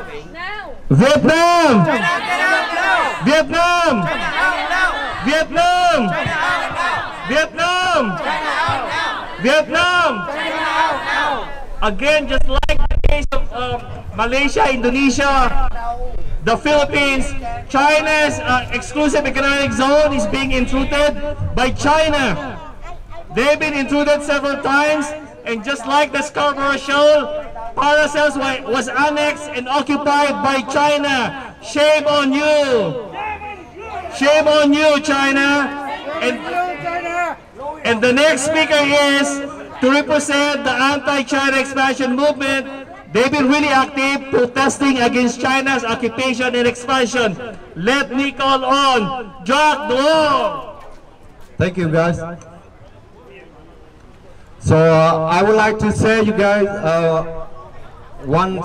Vietnam. China get out now. Vietnam. China out now. Vietnam. China out now. Vietnam. China out now. Vietnam. China out now. Again, just like the case of Malaysia, Indonesia, the Philippines, China's exclusive economic zone is being intruded by China. They've been intruded several times, and just like the Scarborough Shoal, Paracels was annexed and occupied by China. Shame on you! Shame on you, China! And the next speaker is to represent the anti-China expansion movement. They've been really active protesting against China's occupation and expansion. Let me call on Jacques Duong. Thank you, guys. So I would like to say you guys one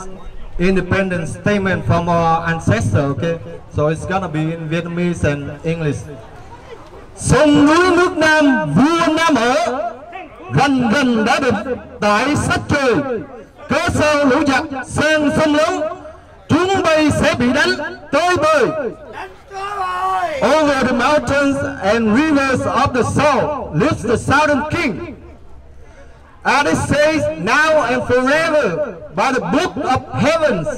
independent statement from our ancestor, okay? So it's gonna be in Vietnamese and English. Sông núi nước Nam vua Nam ở, gần gần đã được tại sách trời. Cớ sao lũ giặc sang sông lớn, chúng bay sẽ bị đánh tới bời. Over the mountains and rivers of the south lives the southern king. And it says now and forever by the book of heavens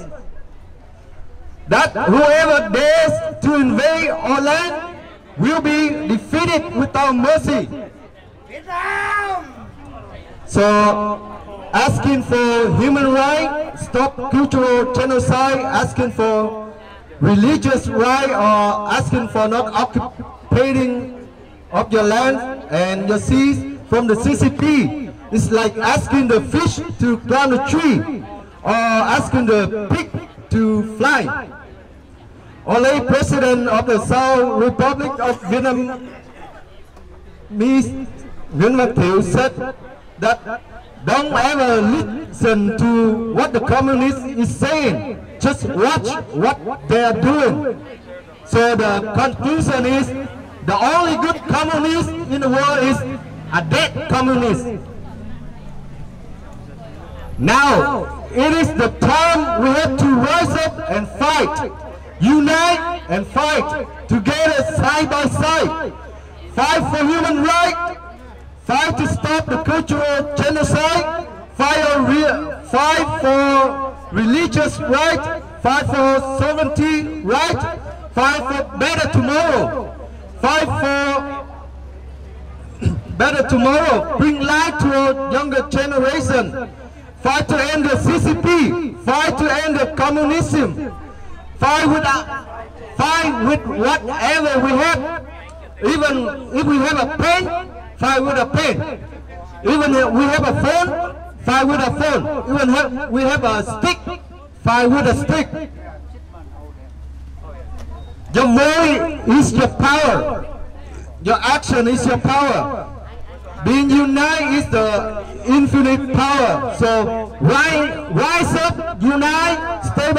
that whoever dares to invade our land will be defeated without mercy. So asking for human rights, stop cultural genocide, asking for religious right, or asking for not occupying of your land and your seas from the CCP. It's like asking the fish to climb a tree or asking the pig to fly. Only President of the South Republic of Vietnam, Nguyen Văn Thiệu, said that don't ever listen to what the communist is saying. Just watch what they are doing. So the conclusion is the only good communist in the world is a dead communist. Now, it is the time we have to rise up and fight. Unite and fight together side by side. Fight for human rights. Fight to stop the cultural genocide. Fight for religious rights. Fight for sovereignty rights. Fight for better tomorrow. Fight for better tomorrow. Bring light to our younger generation. Fight to end the CCP. Fight to end the communism. Fight with whatever we have. Even if we have a pen, fight with a pen. Even if we have a phone, fight with a phone. Even if we have a stick, fight with a stick. Your voice is your power. Your action is your power. Being united is the infinite power. So rise up, unite, stay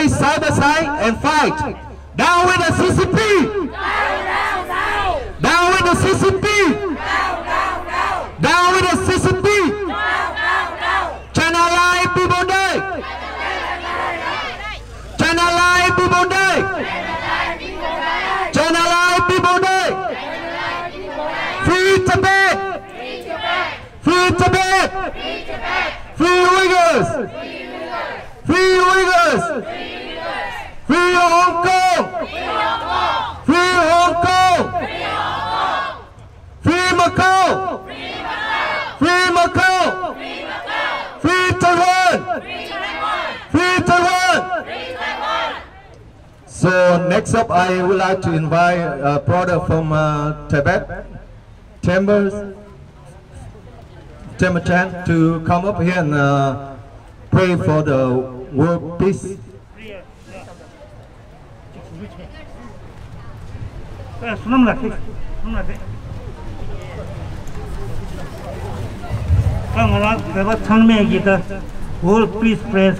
side by side and fight. Down with the CCP! Down with the CCP! Down with the CCP! China Live People Day! China Live People Day! China Live People Day! Free Tibet! Free Tibet! Free Uyghurs! Free Uyghurs! Free Hong Kong! Free Hong Kong! Free Macau! Free Macau! Free Taiwan! Free Taiwan! So next up, I would like to invite a brother from Tibet, Timber Chan, to come up here and pray for the world peace. World Peace Press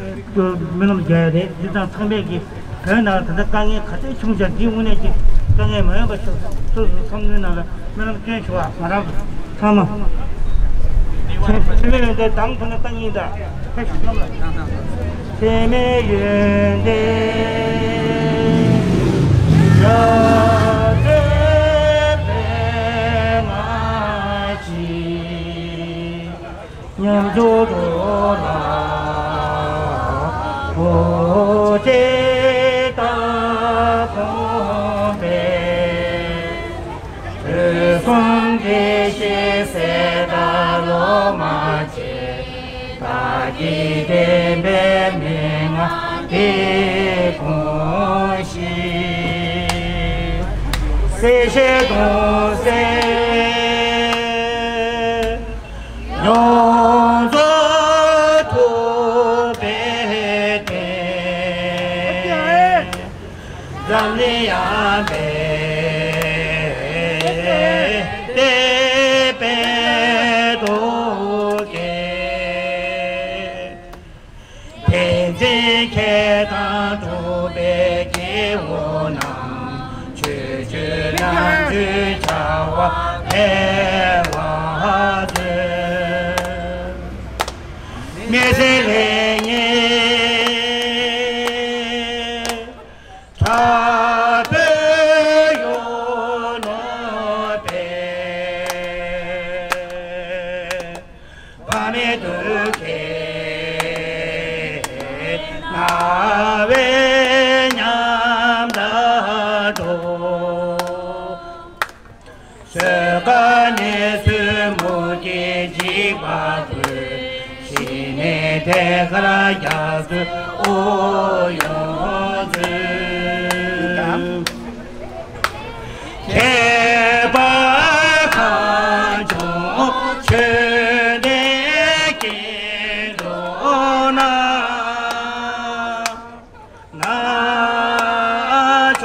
minimum jade, 지단 상백이 그나 강에 같이 충전 기운에지 강에 뭐야 봤어. 또 성능나가 minimum 괜찮아. 말아. 참아. 세매연대 당선의 땅이다. 세매연대 야대배마시 냠조조라 오제다 공배 성계시세다로마제 다기대배명아 대공시 세세동세 용조토배대 잔리야배 대배도게 벤지케다도배기원함 주주난 주자와 대화들 메세랭에 자배요노배 밤에 들게 나외냠다도 세간의 스무개지과들 신의 대가라야스 오연들 개박한 종 최대기로나 나줘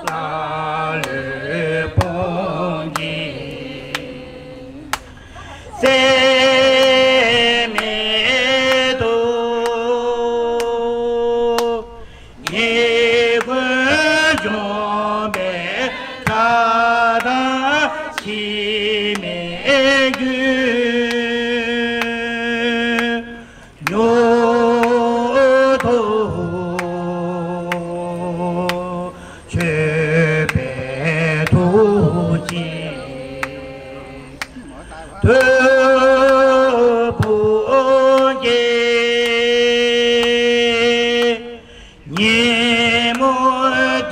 나를 보니 셈에도 예불 좀에 가다 힘의 요도 죄배도지 더보게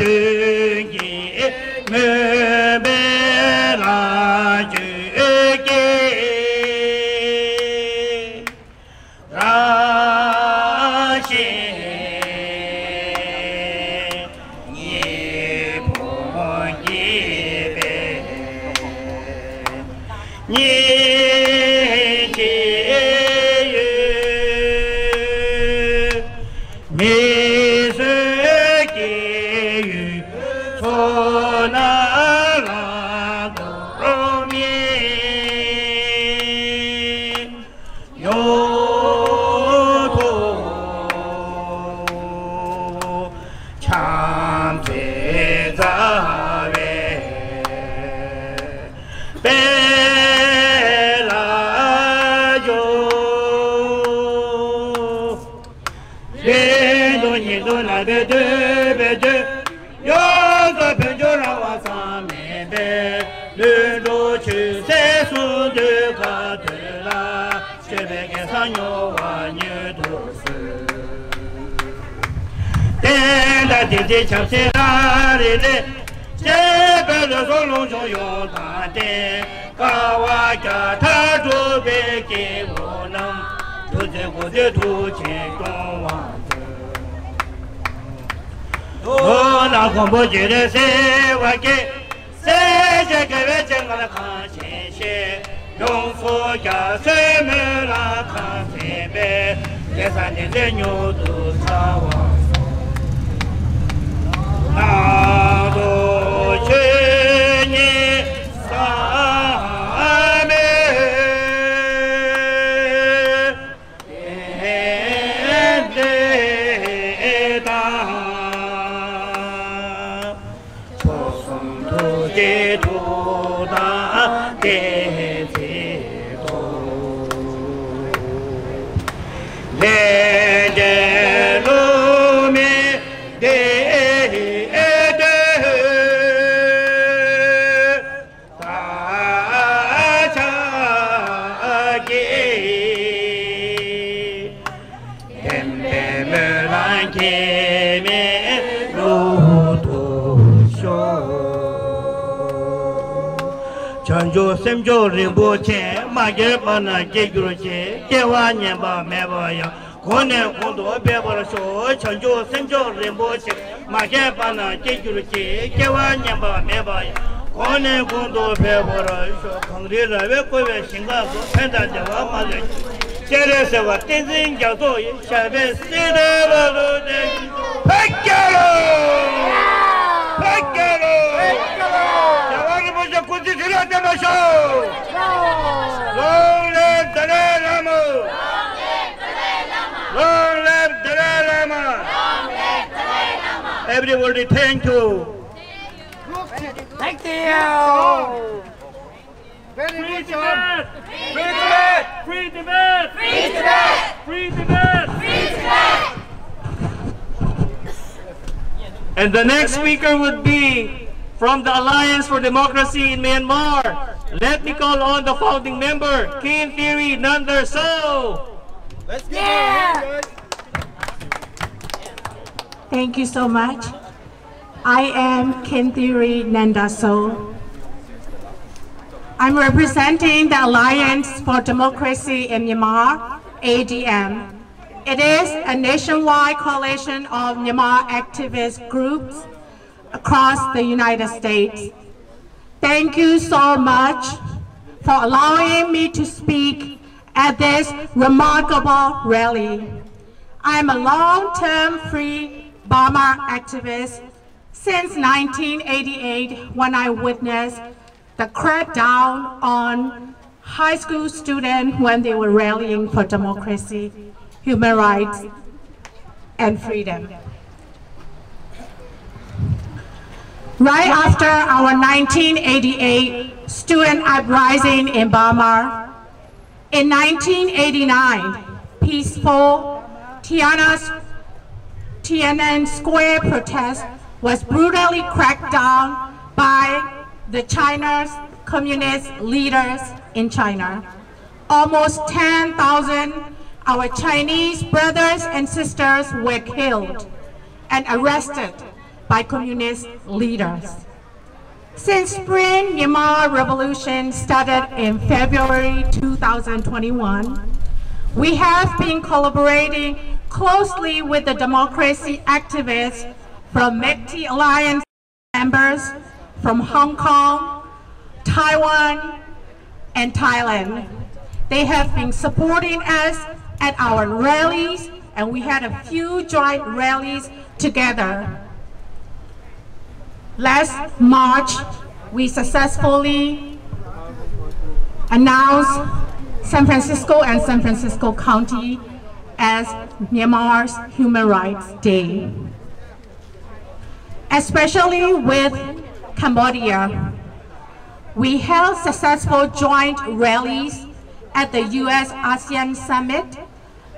예물등기 매매라주게 라시 예보기배 예제유 미스기유 소나라도로미 요도 참세자외 배도니도 나베드베드 여가 변조라와사메베 르도 주세수드 가들라 베게 산요와 뉴도스 댄다 디디 참세라리레 제베르 솔롱조요 다데 가와가 타조베게 원남 두제고제 두제동왕 도나 공부지레 세와게 세제게베 쟁가라 칸시시 용소야 세메라 칸세베 계산이 레뇨도 사와 나도 죄니 사메 에데다 소송도제도다 대제도 내제로메 전조 샘조 림보체 마게바나 게그로체 개와년바 메바야 고네 고도 베버쇼 전조 샘조 림보체 마게바나 게그로체 개와년바 메바야 고네 고도 베버쇼 강리라베 고베 신가고 펜다데와 마게 제레세와 땡진 갸도 샤베 세레바로데 백개로 कुछ खिलाते बसो long live Dalai Lama long live Dalai Lama everybody thank you Thank you. Free Tibet! Free Tibet! Free Tibet! Free Tibet! Free Tibet! Free Tibet! and the next speaker would be from the Alliance for Democracy in Myanmar. Let me call on the founding member, Kin Theory Nander So. Let's get it, Thank you so much. I am Kin Theory Nandaso. I'm representing the Alliance for Democracy in Myanmar, ADM. It is a nationwide coalition of Myanmar activist groups across the United States. Thank you so much for allowing me to speak at this remarkable rally. I'm a long-term free Burma activist since 1988 when I witnessed the crackdown on high school students when they were rallying for democracy, human rights, and freedom. Right after our 1988 student uprising in Burma, in 1989, peaceful Tiananmen Square protest was brutally cracked down by the China's communist leaders in China. Almost 10,000 our Chinese brothers and sisters were killed and arrested by communist leaders. Since Spring Myanmar Revolution started in February 2021, we have been collaborating closely with the democracy activists from MECTI Alliance members from Hong Kong, Taiwan, and Thailand. They have been supporting us at our rallies, and we had a few joint rallies together. Last March, we successfully announced San Francisco and San Francisco County as Myanmar's Human Rights Day. Especially with Cambodia, we held successful joint rallies at the US-ASEAN Summit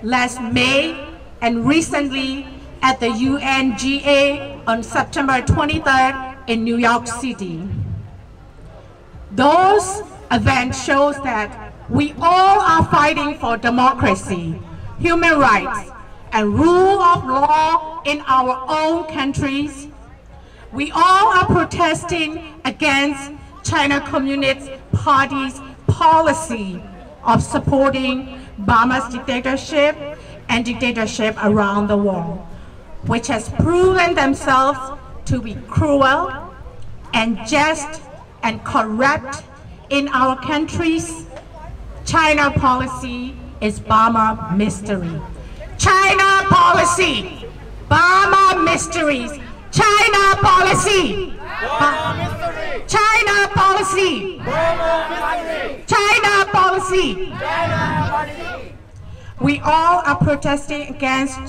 last May and recently at the UNGA on September 23rd in New York City. Those event shows that we all are fighting for democracy, human rights, and rule of law in our own countries. We all are protesting against China Communist Party's policy of supporting Burma's dictatorship and dictatorship around the world, which has proven themselves to be cruel and just and corrupt in our countries. China policy is Burma mystery. China policy, Burma mysteries. China policy, China policy, China policy. We all are protesting against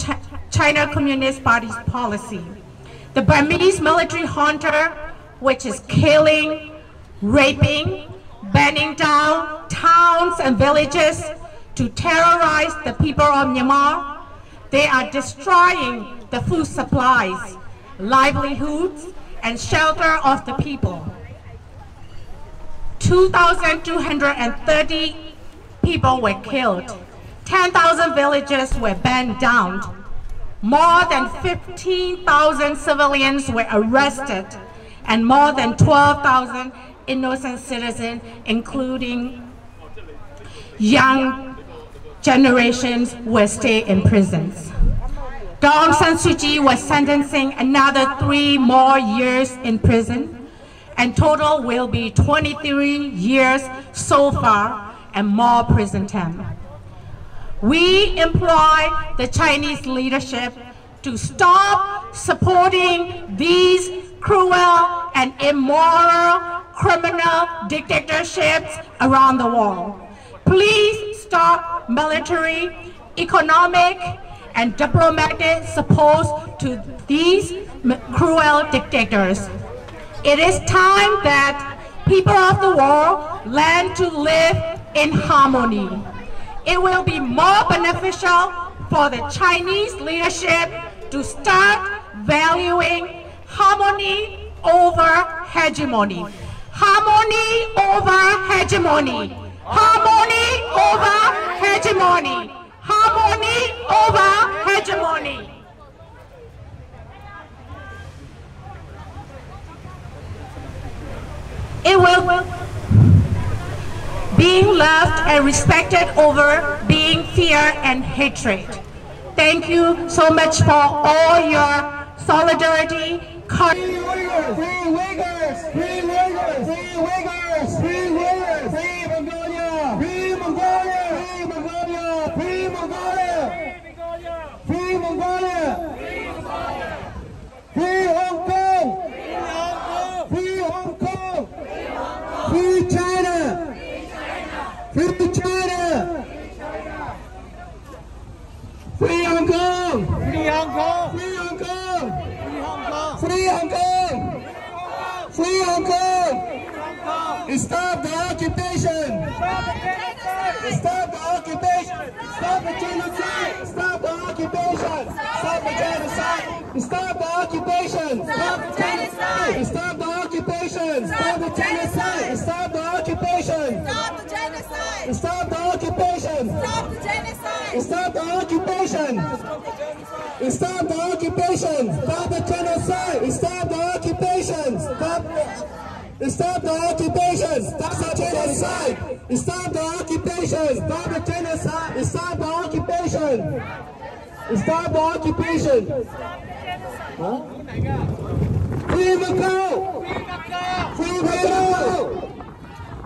China Communist Party's policy. The Burmese military junta, which is killing, raping, burning down towns and villages to terrorize the people of Myanmar. They are destroying the food supplies, livelihoods, and shelter of the people. 2,230 people were killed. 10,000 villages were burned down. More than 15,000 civilians were arrested, and more than 12,000 innocent citizens, including young generations, were staying in prisons. Aung San Suu Kyi was sentencing another 3 more years in prison, and total will be 23 years so far and more prison time. We implore the Chinese leadership to stop supporting these cruel and immoral criminal dictatorships around the world. Please stop military, economic, and diplomatic support to these cruel dictators. It is time that people of the world learn to live in harmony. It will be more beneficial for the Chinese leadership to start valuing harmony over hegemony. Harmony over hegemony. Harmony over hegemony. Harmony over hegemony. It will being loved and respected over being fear and hatred. Thank you so much for all your solidarity. Free Uyghurs! Free Uyghurs! Free Uyghurs! Free Uyghurs! Free Uyghurs! Free Mongolia! Free Mongolia! Free Mongolia! Free Mongolia! Free Mongolia! Free Hong Kong! Free Hong Kong! Free China! Free China! Free Hong Kong! Free Hong Kong! Free Hong Kong! Free Hong Kong! Free Hong Kong! Stop the occupation! Stop the occupation! Stop the genocide! Stop the occupation! Stop the genocide! Stop the occupation! Stop the genocide! Stop the occupation! Stop the genocide! Stop the occupation! Stop the genocide! Stop the occupation! Stop the genocide! Stop the occupation! Stop the occupation! Stop the genocide! Stop the occupation! Stop the occupation! Stop the genocide! Stop the occupation! Stop the genocide! Stop the occupation! Stop the occupation! Huh? Free Macau! Free Macau!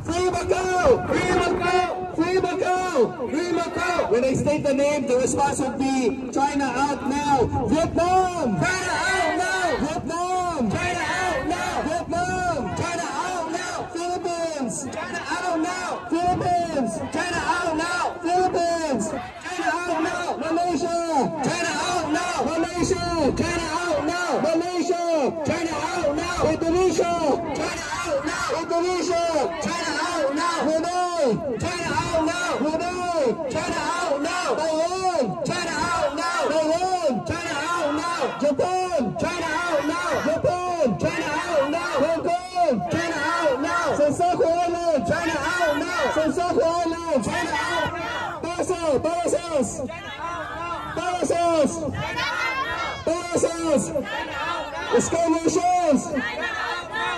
Free Macau! Free Macau! Free Macau! Free Macau! When I state the name, the response would be China out now! Vietnam! China out now! Vietnam! China out now! Vietnam! China out now! Philippines! China out now! Philippines! China out now! Philippines! China out now! Malaysia! China out now! Malaysia! China out now! Malaysia! China out now! Indonesia! China out now! Indonesia! China out now! Brunei! China out now! Brunei! China out now! Taiwan! China out now! Taiwan! China out now! Japan! China out now! Japan! China out now! Hong Kong! China out now! Senkaku Island! China out From South Island, China out now. Paracels.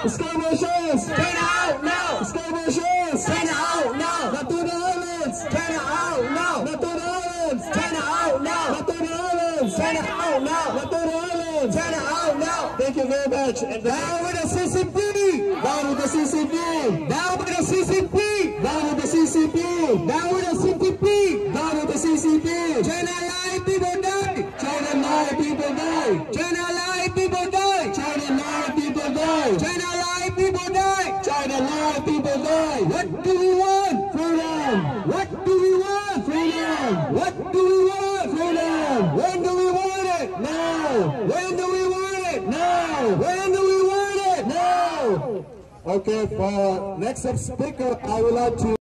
Skirmishes. China out now. Skirmishes. China out now. Not to the islands. China out now. Not to the islands. China out now. Not to the islands. China out now. Not to the islands. China out now. Thank you very much. And down with the CCP. Down with the CCP. Down with the CCP. Down with the CCP. Down with the CCP. Down with the CCP. China lie, people die. China lie, people die. China lie, people die. China lie, people die. China lie, people die. China lie, people die. What do we want? Freedom. What do we want? Freedom. What do we want? Freedom. When do we want it? Now. When do we want it? Now. When do we want it? Now. Okay, for next speaker, I would like to